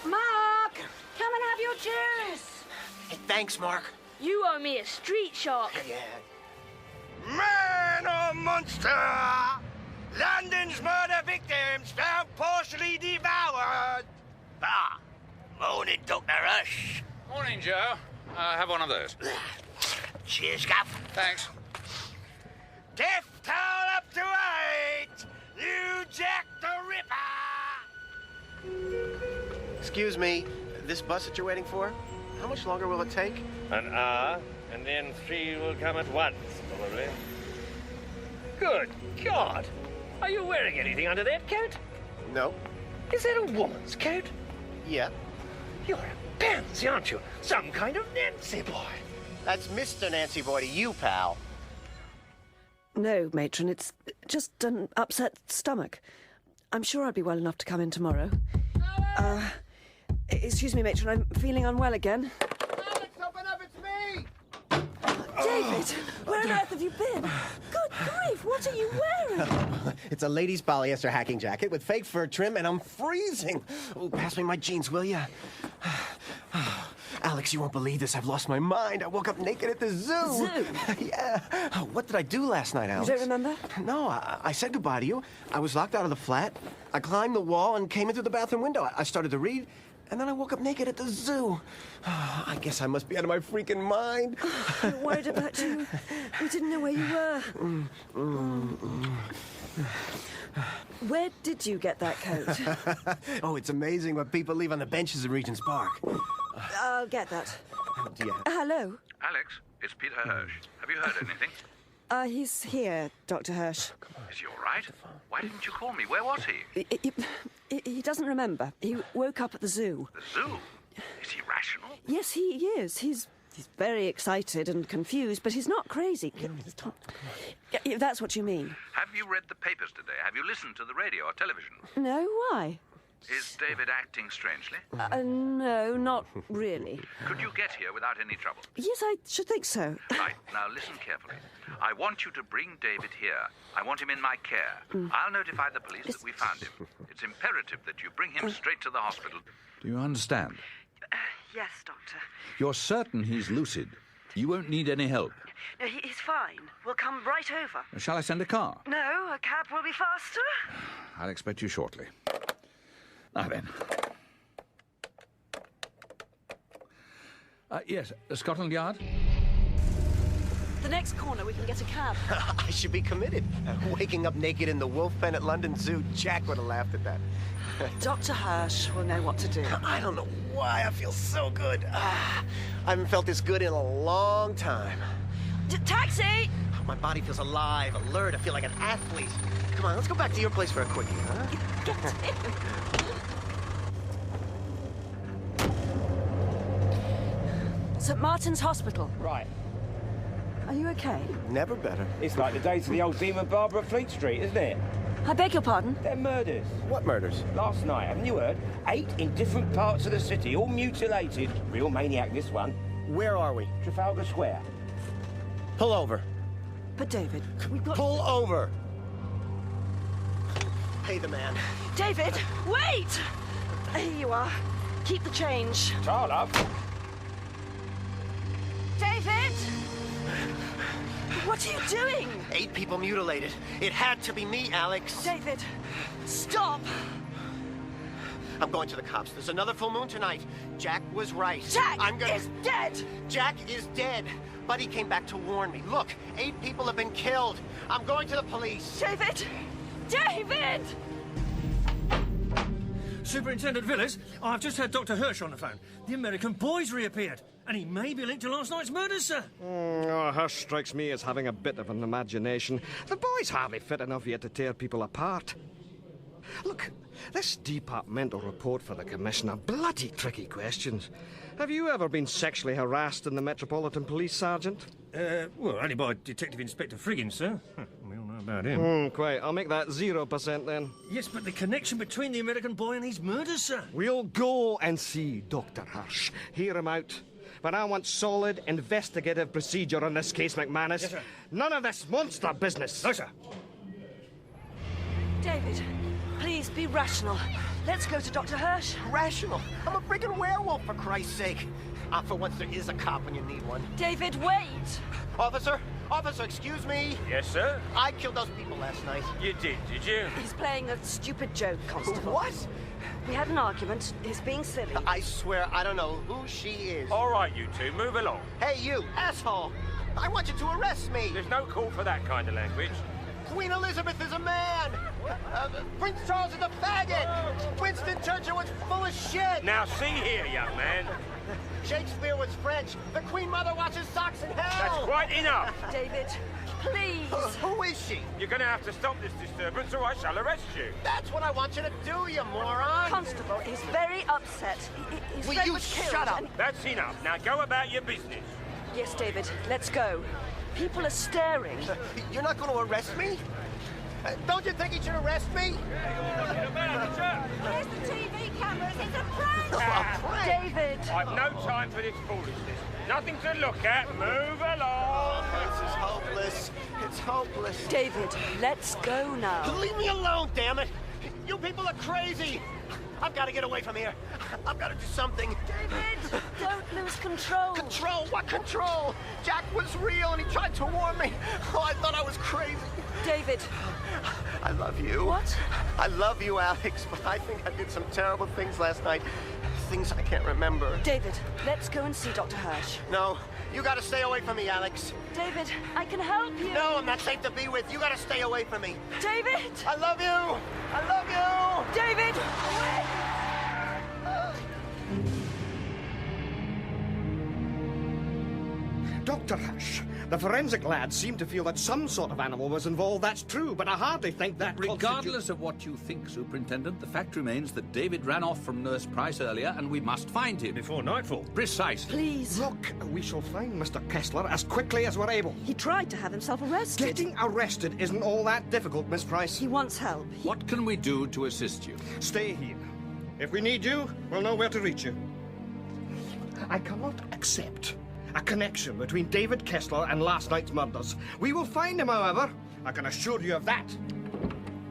Mark! Come and have your juice! Hey, thanks, Mark. You owe me a street shark. Yeah. Man or monster! London's murder victims found partially devoured. Ah, morning, Dr. Rush. Morning, Joe. Have one of those. Cheers, Gaff. Thanks. Death toll up to 8. You Jack the Ripper. Excuse me, this bus that you're waiting for, how much longer will it take? An hour, and then 3 will come at once, probably. Good God! Are you wearing anything under that coat? No. Is that a woman's coat? Yeah. You're a pansy, aren't you? Some kind of Nancy boy. That's Mr. Nancy Boy to you, pal. No, matron, it's just an upset stomach. I'm sure I'd be well enough to come in tomorrow. Excuse me, matron, I'm feeling unwell again. Alex, open up, it's me! David, where on earth have you been? Good grief, what are you wearing? It's a lady's polyester hacking jacket with fake fur trim, and I'm freezing. Oh, pass me my jeans, will ya? Alex, you won't believe this. I've lost my mind. I woke up naked at the zoo. Zoo? Yeah. What did I do last night, Alex? You don't remember? No, I said goodbye to you. I was locked out of the flat. I climbed the wall and came in through the bathroom window. I started to read, and then I woke up naked at the zoo. I guess I must be out of my freaking mind. I'm worried about you. We didn't know where you were. Where did you get that coat? Oh, it's amazing what people leave on the benches in Regent's Park. I'll get that. Yeah. Hello. Alex, it's Peter Hirsch. Have you heard anything? He's here, Dr. Hirsch. Is he all right? Why didn't you call me? Where was he? He doesn't remember. He woke up at the zoo. The zoo? Is he rational? Yes, he is. He's very excited and confused, but he's not crazy. If that's what you mean. Have you read the papers today? Have you listened to the radio or television? No, why? Is David acting strangely? No, not really. Could you get here without any trouble? Yes, I should think so. Right, now listen carefully. I want you to bring David here. I want him in my care. I'll notify the police that we found him. It's imperative that you bring him straight to the hospital. Do you understand? Yes, Doctor. You're certain he's lucid? You won't need any help? No, he's fine. We'll come right over. Shall I send a car? No, a cab will be faster. I'll expect you shortly. Now then. Yes, Scotland Yard? The next corner, we can get a cab. I should be committed. Waking up naked in the wolf pen at London Zoo, Jack would have laughed at that. Dr. Hirsch will know what to do. I don't know why I feel so good. I haven't felt this good in a long time. Taxi! My body feels alive, alert. I feel like an athlete. Come on, let's go back to your place for a quickie, huh? Get in. St. Martin's Hospital. Right. Are you okay? Never better. It's like the days of the old Demon Barber at Fleet Street, isn't it? I beg your pardon? They're murders. What murders? Last night, haven't you heard? 8 in different parts of the city, all mutilated. Real maniac, this one. Where are we? Trafalgar Square. Pull over. But David, we've got... Pull over! Pay the man. David, wait! Here you are. Keep the change. Tall up. David! What are you doing? 8 people mutilated. It had to be me, Alex. David, stop! I'm going to the cops. There's another full moon tonight. Jack was right. Jack is dead! Jack is dead. Buddy came back to warn me. Look, 8 people have been killed. I'm going to the police. David! David! Superintendent Villas, I've just had Dr. Hirsch on the phone. The American boy's reappeared, and he may be linked to last night's murders, sir. Hirsch strikes me as having a bit of an imagination. The boy's hardly fit enough yet to tear people apart. Look, this departmental report for the Commissioner, bloody tricky questions. Have you ever been sexually harassed in the Metropolitan Police, Sergeant? Well, only by Detective Inspector Friggins, sir. We all know about him. Quite. I'll make that 0% then. Yes, but the connection between the American boy and his murder, sir. We'll go and see Dr. Hirsch. Hear him out. But I want solid investigative procedure on this case, McManus. Yes, sir. None of this monster business. No, sir. David, please be rational. Let's go to Dr. Hirsch. Rational? I'm a friggin' werewolf, for Christ's sake. For once, there is a cop when you need one. David, wait! Officer, excuse me. Yes, sir? I killed those people last night. You did you? He's playing a stupid joke, Constable. What? We had an argument. He's being silly. I swear, I don't know who she is. All right, you two, move along. Hey, you, asshole! I want you to arrest me! There's no call for that kind of language. Queen Elizabeth is a man! Prince Charles is a faggot! Winston Churchill was full of shit! Now see here, young man. Shakespeare was French. The Queen Mother washes socks in hell! That's quite enough! David, please! Who is she? You're going to have to stop this disturbance or I shall arrest you. That's what I want you to do, you moron! Constable, he's very upset. He's Will very you much killed. shut up? That's enough. Now go about your business. Yes, David, let's go. People are staring. You're not going to arrest me? Don't you think you should arrest me? Where's the TV cameras? It's a prank! A prank? David! I've no time for this foolishness. Nothing to look at. Move along. This is hopeless. It's hopeless. David, let's go now. Leave me alone, damn it! You people are crazy! I've got to get away from here. I've got to do something. David, don't lose control. Control? What control? Jack was real and he tried to warn me. Oh, I thought I was crazy. David. I love you. What? I love you, Alex, but I think I did some terrible things last night. Things I can't remember. David, let's go and see Dr. Hirsch. No, you gotta stay away from me, Alex. David, I can help you. No, I'm not safe to be with. You gotta stay away from me. David! I love you! I love you! David! Dr. Hirsch, the forensic lads seem to feel that some sort of animal was involved. That's true, but I hardly think that Regardless of what you think, Superintendent, the fact remains that David ran off from Nurse Price earlier, and we must find him. Before nightfall. Precisely. Please. Look, we shall find Mr. Kessler as quickly as we're able. He tried to have himself arrested. Getting arrested isn't all that difficult, Miss Price. He wants help. What can we do to assist you? Stay here. If we need you, we'll know where to reach you. I cannot accept a connection between David Kessler and last night's murders. We will find him, however. I can assure you of that.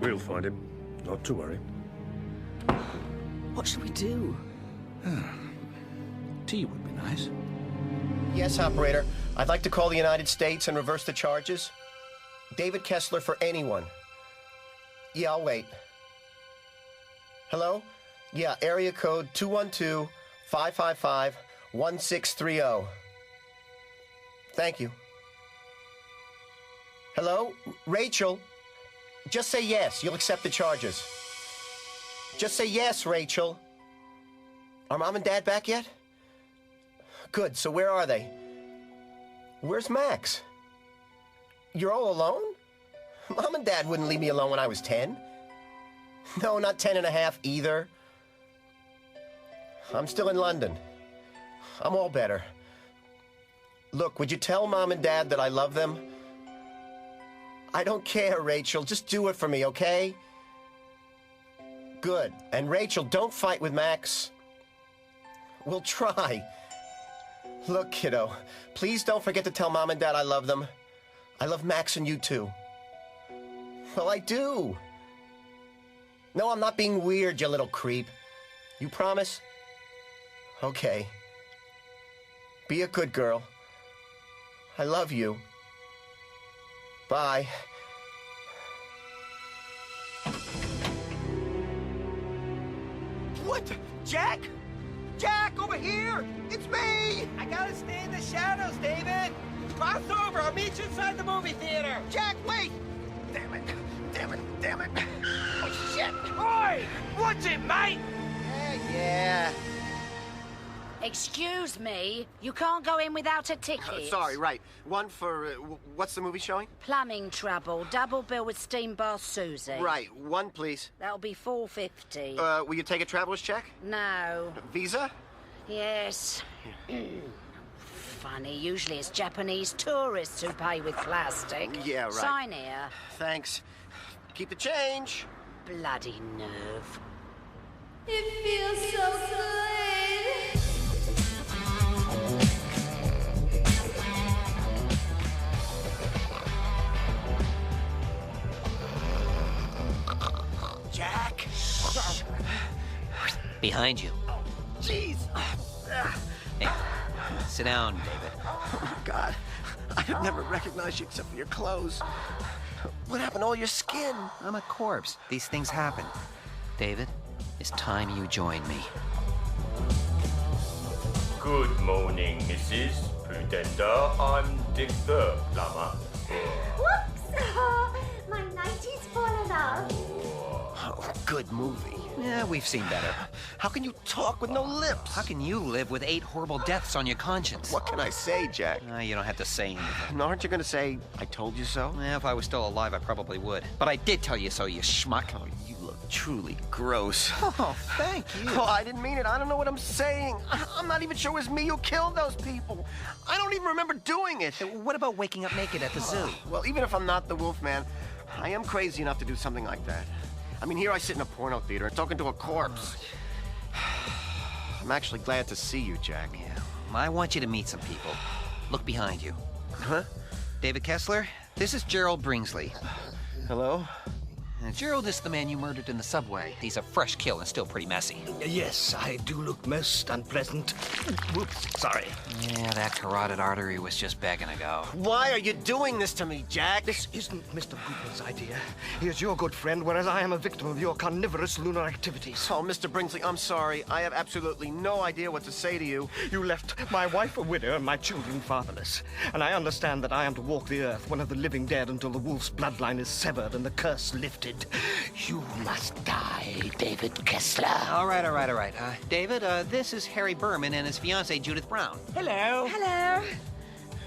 We'll find him. Not to worry. What should we do? Tea would be nice. Yes, operator. I'd like to call the United States and reverse the charges. David Kessler for anyone. Yeah, I'll wait. Hello? Yeah, area code 212-555-1630. Thank you. Hello? Rachel? Just say yes. You'll accept the charges. Just say yes, Rachel. Are Mom and Dad back yet? Good. So where are they? Where's Max? You're all alone? Mom and Dad wouldn't leave me alone when I was 10. No, not 10 and a half either. I'm still in London. I'm all better. Look, would you tell Mom and Dad that I love them? I don't care, Rachel. Just do it for me, okay? Good. And Rachel, don't fight with Max. We'll try. Look, kiddo, please don't forget to tell Mom and Dad I love them. I love Max and you too. Well, I do. No, I'm not being weird, you little creep. You promise? Okay. Be a good girl. I love you. Bye. What? Jack? Jack, over here! It's me! I gotta stay in the shadows, David. Cross over. I'll meet you inside the movie theater. Jack, wait! Damn it. Damn it. Damn it. Oh, shit! Oi! What's it, mate? Excuse me, you can't go in without a ticket. Sorry, right. One for, what's the movie showing? Plumbing trouble. Double bill with steam bath Susie. Right, one, please. That'll be $4.50. Will you take a traveler's check? No. Visa? Yes. Funny, usually it's Japanese tourists who pay with plastic. Yeah, right. Sign here. Thanks. Keep the change. Bloody nerve. It feels so good. Jack! Behind you. Jeez! Hey, sit down, David. Oh, my God. I have never recognized you except for your clothes. What happened to all your skin? I'm a corpse. These things happen. David, it's time you join me. Good morning, Mrs. Prudenda. I'm Dick the plumber. Whoops! My nighty's fallen off. Oh, good movie. Yeah, we've seen better. How can you talk with no lips? How can you live with 8 horrible deaths on your conscience? What can I say, Jack? You don't have to say anything. No, aren't you going to say, I told you so? Yeah, if I was still alive, I probably would. But I did tell you so, you schmuck. Oh, you look truly gross. Oh, thank you. Oh, I didn't mean it. I don't know what I'm saying. I'm not even sure it was me who killed those people. I don't even remember doing it. What about waking up naked at the zoo? Well, even if I'm not the Wolfman, I am crazy enough to do something like that. I mean, here I sit in a porno theater talking to a corpse. I'm actually glad to see you, Jack. Yeah, I want you to meet some people. Look behind you. Huh? David Kessler, this is Gerald Bringsley. Hello? Gerald is the man you murdered in the subway. He's a fresh kill and still pretty messy. Yes, I do look most unpleasant. Whoops, sorry. Yeah, that carotid artery was just begging to go. Why are you doing this to me, Jack? This isn't Mr. Cooper's idea. He is your good friend, whereas I am a victim of your carnivorous lunar activities. Oh, Mr. Bringsley, I'm sorry. I have absolutely no idea what to say to you. You left my wife a widow and my children fatherless. And I understand that I am to walk the earth, one of the living dead, until the wolf's bloodline is severed and the curse lifted. You must die, David Kessler. All right. David, this is Harry Berman and his fiancée, Judith Brown. Hello. Hello.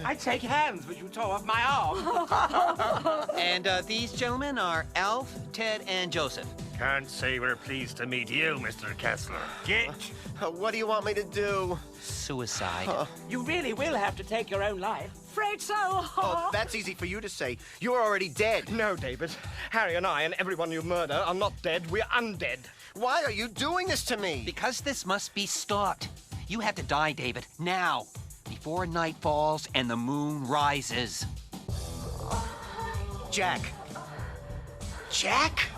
I'd shake hands, but you tore off my arm. And these gentlemen are Alf, Ted, and Joseph. Can't say we're pleased to meet you, Mr. Kessler. Get. What do you want me to do? Suicide. You really will have to take your own life. Afraid so. Oh, that's easy for you to say. You're already dead. No, David. Harry and I and everyone you murder are not dead. We're undead. Why are you doing this to me? Because this must be stopped. You have to die, David, now. Before night falls and the moon rises. Jack. Jack?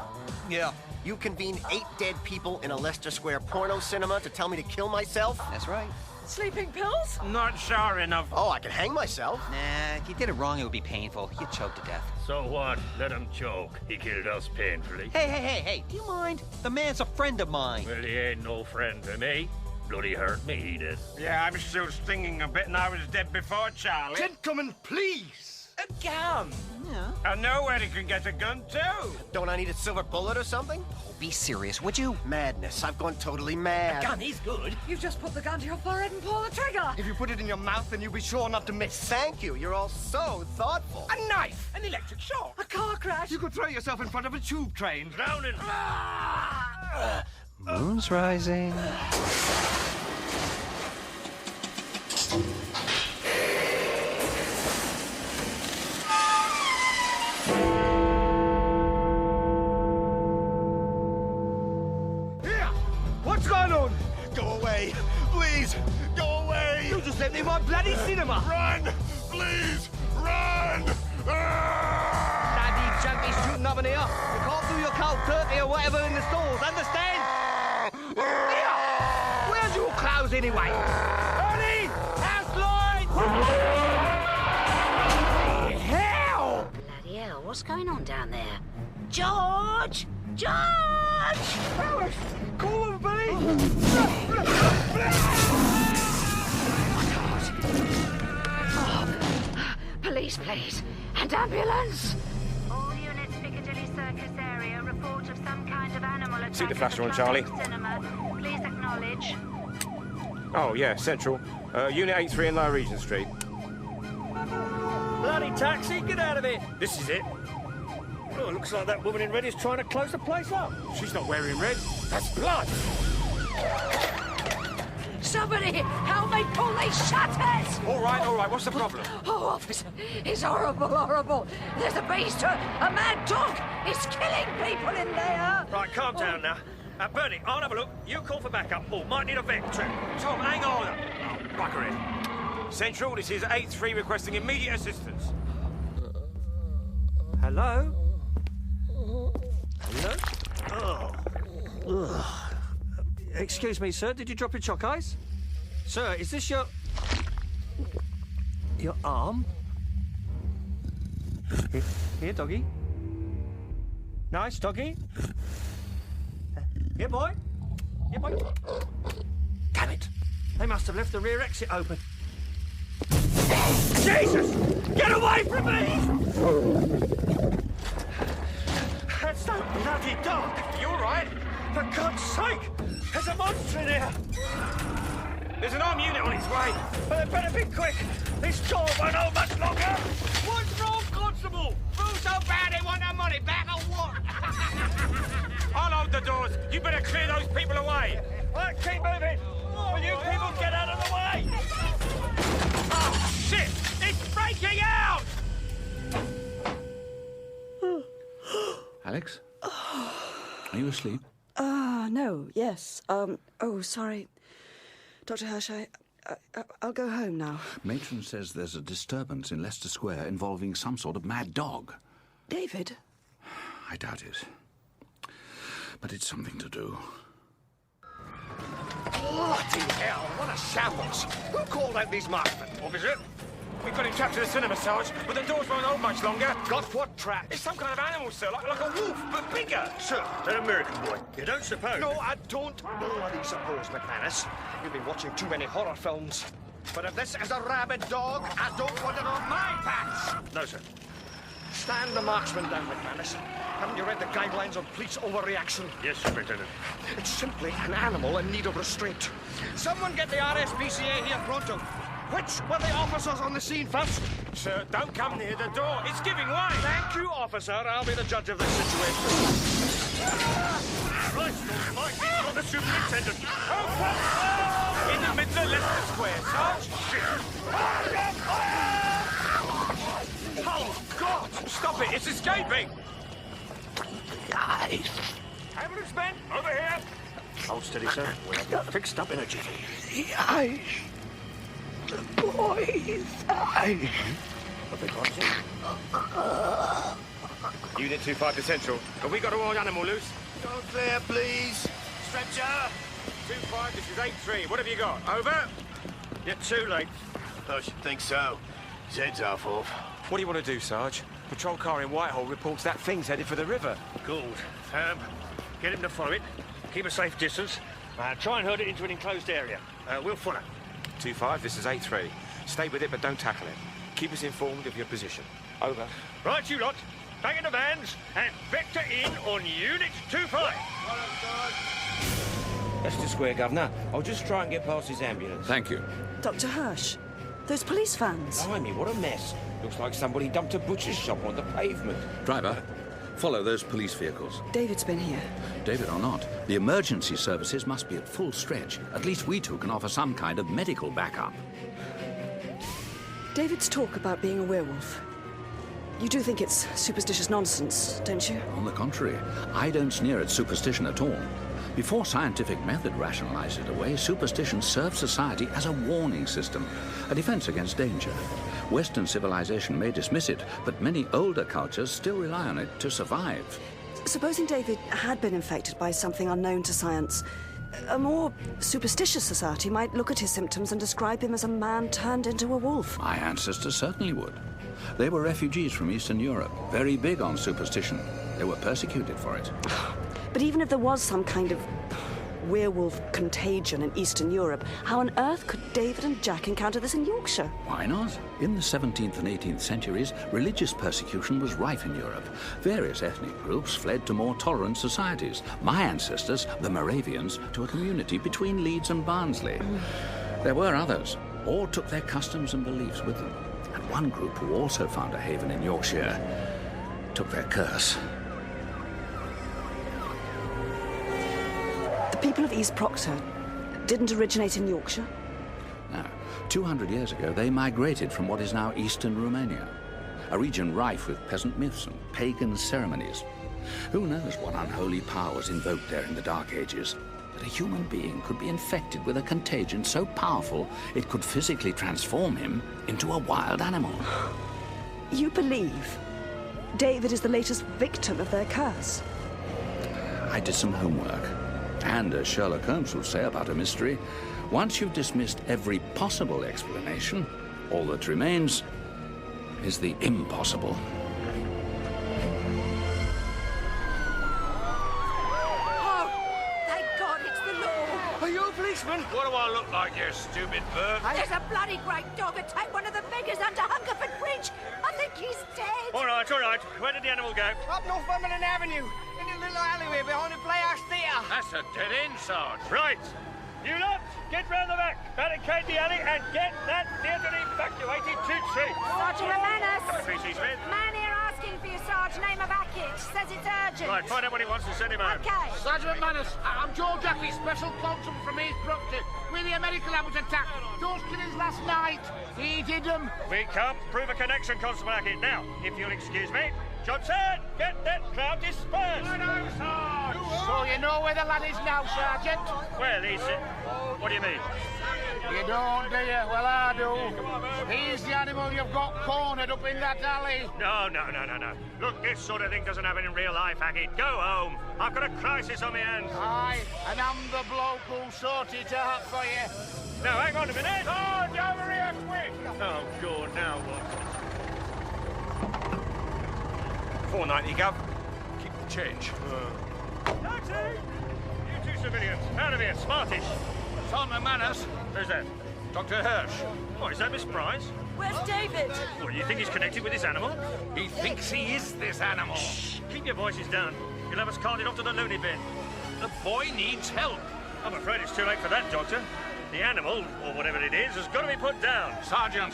Yeah. You convened 8 dead people in a Leicester Square porno cinema to tell me to kill myself? That's right. Sleeping pills? Not sure enough. Oh, I can hang myself. Nah, if you did it wrong, it would be painful. You'd choke to death. So what? Let him choke. He killed us painfully. Hey, do you mind? The man's a friend of mine. Well, he ain't no friend to me. Bloody hurt me, he did. Yeah, I'm still stinging a bit, and I was dead before Charlie. Gentlemen, please. A gun. Yeah. I know where he can get a gun, too. Don't I need a silver bullet or something? Oh, be serious, would you? Madness. I've gone totally mad. A gun, he's good. You've just put the gun to your forehead and pulled the trigger. If you put it in your mouth, then you'll be sure not to miss. Thank you. You're all so thoughtful. A knife! An electric shock. A car crash. You could throw yourself in front of a tube train. Drowning. Moon's rising. What's going on? Go away. Please, go away. You just let me in my bloody cinema. Run! Please, run! Bloody junkies shooting up in here. You can't do your cold turkey or whatever in the stores, understand? Here! Where's your clothes anyway? Ernie! House lights! Hell! Bloody hell, what's going on down there? George! George! Alice! Call them, Billy! Police, please. And ambulance! All units, Piccadilly Circus area, report of some kind of animal attack. See the flasher at on Charlie. Cinema. Please acknowledge. Oh, yeah, Central. Unit 83 in Lower Regent Street. Bloody taxi, get out of here! This is it. Oh, it looks like that woman in red is trying to close the place up. She's not wearing red. That's blood. Somebody help me pull these shutters! All right, what's the problem? Oh, officer, it's horrible, horrible. There's a beast, a mad dog. It's killing people in there. Right, calm down now. Bernie, I'll have a look. You call for backup. Oh, might need a vet too. Tom, hang on. Oh, bugger it. Central, this is 8-3 requesting immediate assistance. Hello? Hello? Oh. Ugh. Excuse me, sir, did you drop your chalk eyes? Sir, is this your arm? Here, doggy. Nice, doggy. Here, boy. Here, boy. Damn it. They must have left the rear exit open. Jesus! Get away from me! That's so bloody dark. You all right? For God's sake! There's a monster in here! There's an armed unit on its way. But they better be quick! This door won't hold much longer! What's wrong, Constable? Who's so bad they want their money back or what? I'll hold the doors. You better clear those people away. Right, keep moving! Will you people get out of the way? Oh, shit! It's breaking out! Alex? Are you asleep? No, yes. Oh, sorry. Dr. Hirsch, I'll go home now. Matron says there's a disturbance in Leicester Square involving some sort of mad dog. David? I doubt it. But it's something to do. Bloody hell, what a shambles! Who called out these marksmen? Officer? We've got him trapped to the cinema, Sarge, but the doors won't hold much longer. Got what trapped? It's some kind of animal, sir, like a wolf, but bigger. Sir, an American boy. You don't suppose? No, I don't bloody suppose, McManus. You've been watching too many horror films. But if this is a rabid dog, I don't want it on my pants. No, sir. Stand the marksman down, McManus. Haven't you read the guidelines on police overreaction? Yes, Superintendent. It's simply an animal in need of restraint. Someone get the RSPCA here pronto. Which were the officers on the scene first? Sir, don't come near the door. It's giving way. Thank you, officer. I'll be the judge of this situation. Christ almighty, you're the superintendent. In the middle of Leicester Square, Sarge. Oh, God! Stop it! It's escaping! Ambulance men, over here! Hold steady, sir. We'll have you fixed up in a jiffy. The boy's eyes. What they got to? Unit 25 to Central. Have we got a wild animal loose? Go there, please. Stretcher! 25, this is 8-3. What have you got? Over? You're too late. I should think so. His head's half off. What do you want to do, Sarge? Patrol car in Whitehall reports that thing's headed for the river. Good. Get him to follow it. Keep a safe distance. Try and herd it into an enclosed area. We'll follow. 25, this is 8-3. Stay with it, but don't tackle it. Keep us informed of your position. Over. Right, you lot. Back in the vans and vector in on Unit 25. Leicester Square, Governor. I'll just try and get past his ambulance. Thank you. Dr. Hirsch, those police vans. Blimey, what a mess. Looks like somebody dumped a butcher's shop on the pavement. Driver, follow those police vehicles. David's been here. David or not, the emergency services must be at full stretch. At least we two can offer some kind of medical backup. David's talk about being a werewolf. You do think it's superstitious nonsense, don't you? On the contrary, I don't sneer at superstition at all. Before scientific method rationalized it away, superstition served society as a warning system, a defense against danger. Western civilization may dismiss it, but many older cultures still rely on it to survive. Supposing David had been infected by something unknown to science, a more superstitious society might look at his symptoms and describe him as a man turned into a wolf. My ancestors certainly would. They were refugees from Eastern Europe, very big on superstition. They were persecuted for it. But even if there was some kind of werewolf contagion in Eastern Europe, how on earth could David and Jack encounter this in Yorkshire? Why not? In the 17th and 18th centuries, religious persecution was rife in Europe. Various ethnic groups fled to more tolerant societies. My ancestors, the Moravians, to a community between Leeds and Barnsley. There were others. All took their customs and beliefs with them. And one group who also found a haven in Yorkshire took their curse. The people of East Proctor didn't originate in Yorkshire? No. 200 years ago, they migrated from what is now eastern Romania, a region rife with peasant myths and pagan ceremonies. Who knows what unholy power was invoked there in the Dark Ages? That a human being could be infected with a contagion so powerful it could physically transform him into a wild animal. You believe David is the latest victim of their curse? I did some homework. And as Sherlock Holmes would say about a mystery, once you've dismissed every possible explanation, all that remains is the impossible. Oh, thank God it's the law. Are you a policeman? What do I look like, you stupid bird? There's a bloody great dog attacked one of the beggars under Hungerford Bridge. I think he's dead. All right, all right. Where did the animal go? Up Northumberland Avenue, in a little alleyway behind the Playhouse Theatre. That's a dead end, Sarge. Right. You lot, get round the back, barricade the alley, and get that theatre evacuated to street. Sergeant Romanus. PC Smith. Man here asking for your Sarge. Name of Hackett. Says it's urgent. Right, find out what he wants and send him home. Okay. Sergeant McManus, I'm George Jackie, Special Constable from East Proctor. We're the American that was attacked. Those killings last night. He did them. We can't prove a connection, Constable Hackett. Now, if you'll excuse me. Johnson, get that crowd dispersed. So you know where the lad is now, Sergeant? Well, he's... what do you mean? You don't, do you? Well, I do. He's the animal you've got cornered up in that alley. No. Look, this sort of thing doesn't happen in real life, Hackett. Go home. I've got a crisis on my hands. Aye, and I'm the bloke who'll sort it out for you. Now, hang on a minute. Oh, over here, quick! Oh, God, now what? $4.90, Gov. Keep the change. Taxi! You two civilians, out of here, smartish. Son McManus. Who's that? Dr. Hirsch. Oh, is that Miss Price? Where's David? What, you think he's connected with this animal? He thinks he is this animal. Shh, keep your voices down. You'll have us carted off to the loony bin. The boy needs help. I'm afraid it's too late for that, Doctor. The animal, or whatever it is, has got to be put down. Sergeant,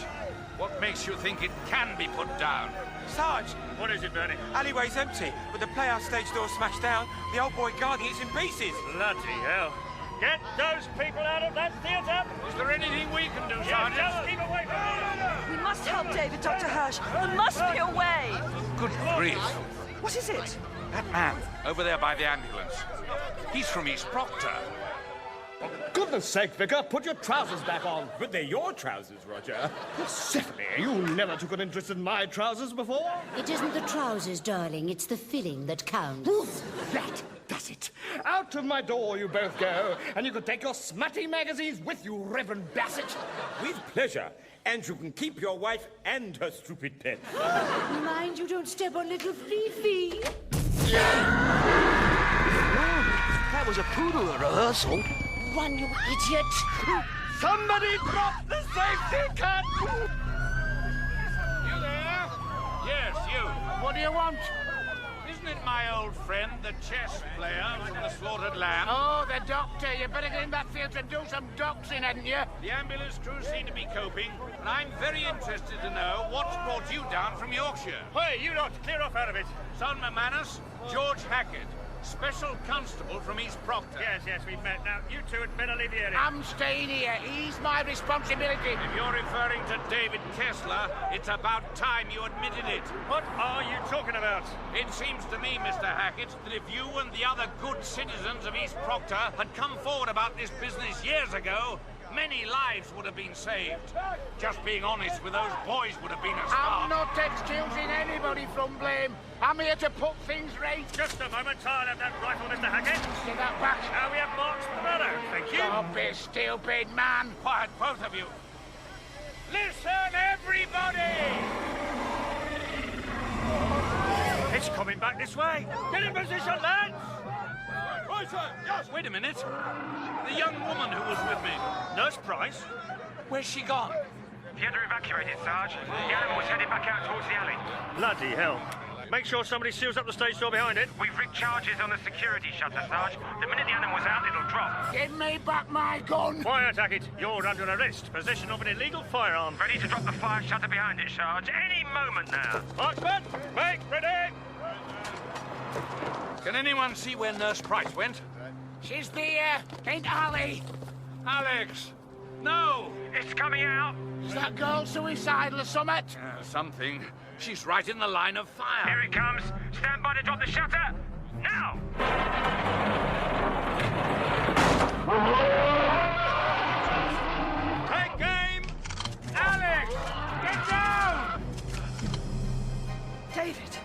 what makes you think it can be put down? Sarge, what is it, Bernie? Alleyway's empty, with the Playhouse stage door smashed down, the old boy guarding it's in pieces. Bloody hell. Get those people out of that theatre! Is there anything we can do, Yeah, Sergeant? just keep away from me! We must help David, Dr. Hirsch. There must be a way. Good grief. What is it? That man, over there by the ambulance. He's from East Proctor. For goodness sake, Vicar, put your trousers back on. But they're your trousers, Roger. Stephanie, you never took an interest in my trousers before. It isn't the trousers, darling. It's the filling that counts. That does it. Out of my door you both go, and you can take your smutty magazines with you, Reverend Bassett. With pleasure. And you can keep your wife and her stupid pet. Mind you don't step on little Fifi. That was a poodle at rehearsal. Run, you idiot! Somebody drop the safety cut! You there? Yes, you. What do you want? Isn't it my old friend, the chess player from the slaughtered lamb? Oh, the doctor. You better get in that field and do some doxing, hadn't you? The ambulance crew seem to be coping, and I'm very interested to know what's brought you down from Yorkshire. Hey, you lot, clear off out of it. Son McManus, George Hackett, Special Constable from East Proctor. Yes, we've met. Now, you two had better leave the area. I'm staying here. He's my responsibility. If you're referring to David Kessler, it's about time you admitted it. What are you talking about? It seems to me, Mr. Hackett, that if you and the other good citizens of East Proctor had come forward about this business years ago, many lives would have been saved. Just being honest with those boys would have been a start. I'm not excusing anybody from blame. I'm here to put things right. Just a moment. I'll have that rifle, Mr. Hackett. Get that back. Now we have Mark's brother. Thank you. Don't be stupid, man. Quiet, both of you. Listen, everybody! It's coming back this way. Get in position, lads! Right, sir. Yes. Wait a minute. The young woman who was with me. Nurse Price? Where's she gone? Theatre evacuated, Sarge. The animal was headed back out towards the alley. Bloody hell. Make sure somebody seals up the stage door behind it. We've rigged charges on the security shutter, Sarge. The minute the animal's out, it'll drop. Give me back my gun! Quiet, Hackett. You're under arrest. Possession of an illegal firearm. Ready to drop the fire shutter behind it, Sarge. Any moment now. Marksman, make ready! Can anyone see where Nurse Price went? She's there! Ain't Ollie! Alex! No! It's coming out! Is that girl suicidal or something? Something. She's right in the line of fire. Here it comes. Stand by to drop the shutter. Now! Take game! Alex! Get down! David!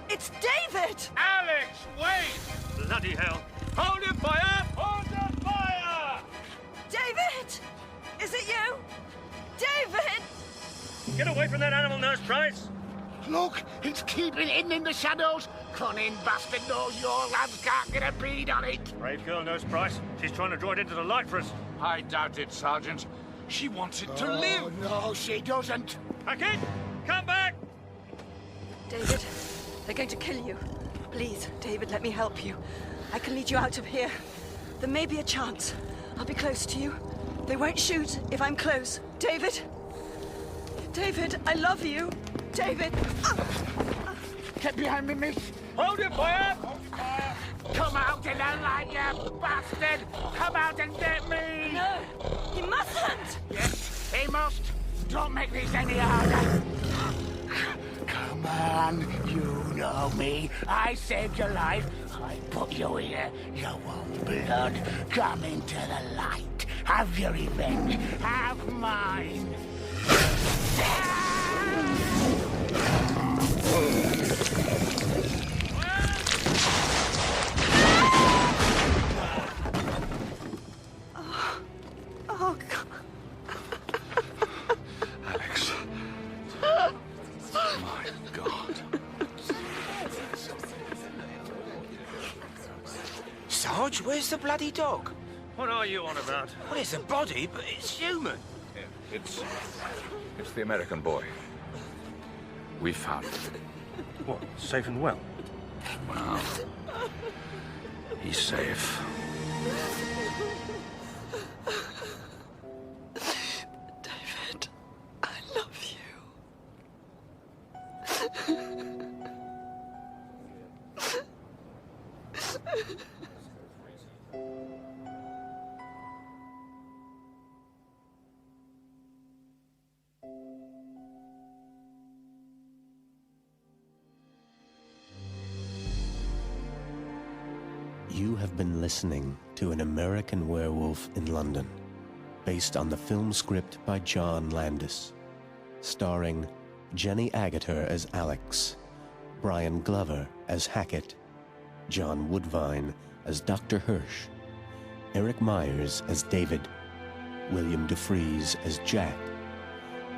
It's David! Alex, wait! Bloody hell. Hold your fire! Hold your fire! David! Is it you? David! Get away from that animal, Nurse Price. Look, it's keeping hidden in the shadows. Cunning bastard knows your lads can't get a bead on it. Brave girl, Nurse Price. She's trying to draw it into the light for us. I doubt it, Sergeant. She wants it to live. No, she doesn't. Hackett, come back! David, they're going to kill you. Please, David, let me help you. I can lead you out of here. There may be a chance. I'll be close to you. They won't shoot if I'm close. David? David, I love you. David! Get behind me, miss. Hold your fire! Come out in the light, you bastard! Come out and get me! No, he mustn't! Yes, he must. Don't make this any harder. Come on, you know me. I saved your life. I put you here. Your own blood. Come into the light. Have your revenge. Have mine. Oh, God. Alex. My God. Sarge, where's the bloody dog? What are you on about? Well, it's a body, but it's human. Yeah, it's the American boy. We found him. What, safe and well? Well, he's safe. David, I love you. You have been listening to An American Werewolf in London, based on the film script by John Landis, starring Jenny Agutter as Alex, Brian Glover as Hackett, John Woodvine as Dr. Hirsch, Eric Myers as David, William DeFries as Jack,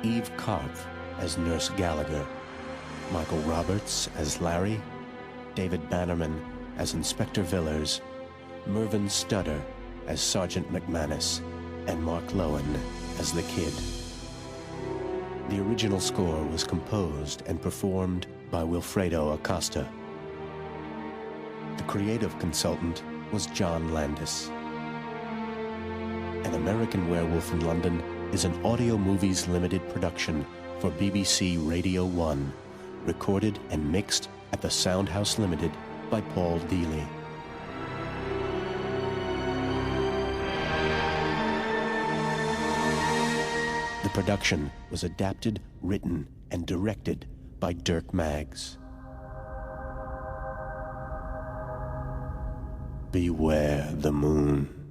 Eve Karpf as Nurse Gallagher, Michael Roberts as Larry, David Bannerman as Inspector Villers, Mervyn Stutter as Sergeant McManus, and Mark Lowen as the Kid. The original score was composed and performed by Wilfredo Acosta. The creative consultant was John Landis. An American Werewolf in London is an Audio Movies Limited production for BBC Radio 1, recorded and mixed at the Soundhouse Limited by Paul Deely. The production was adapted, written, and directed by Dirk Maggs. Beware the moon.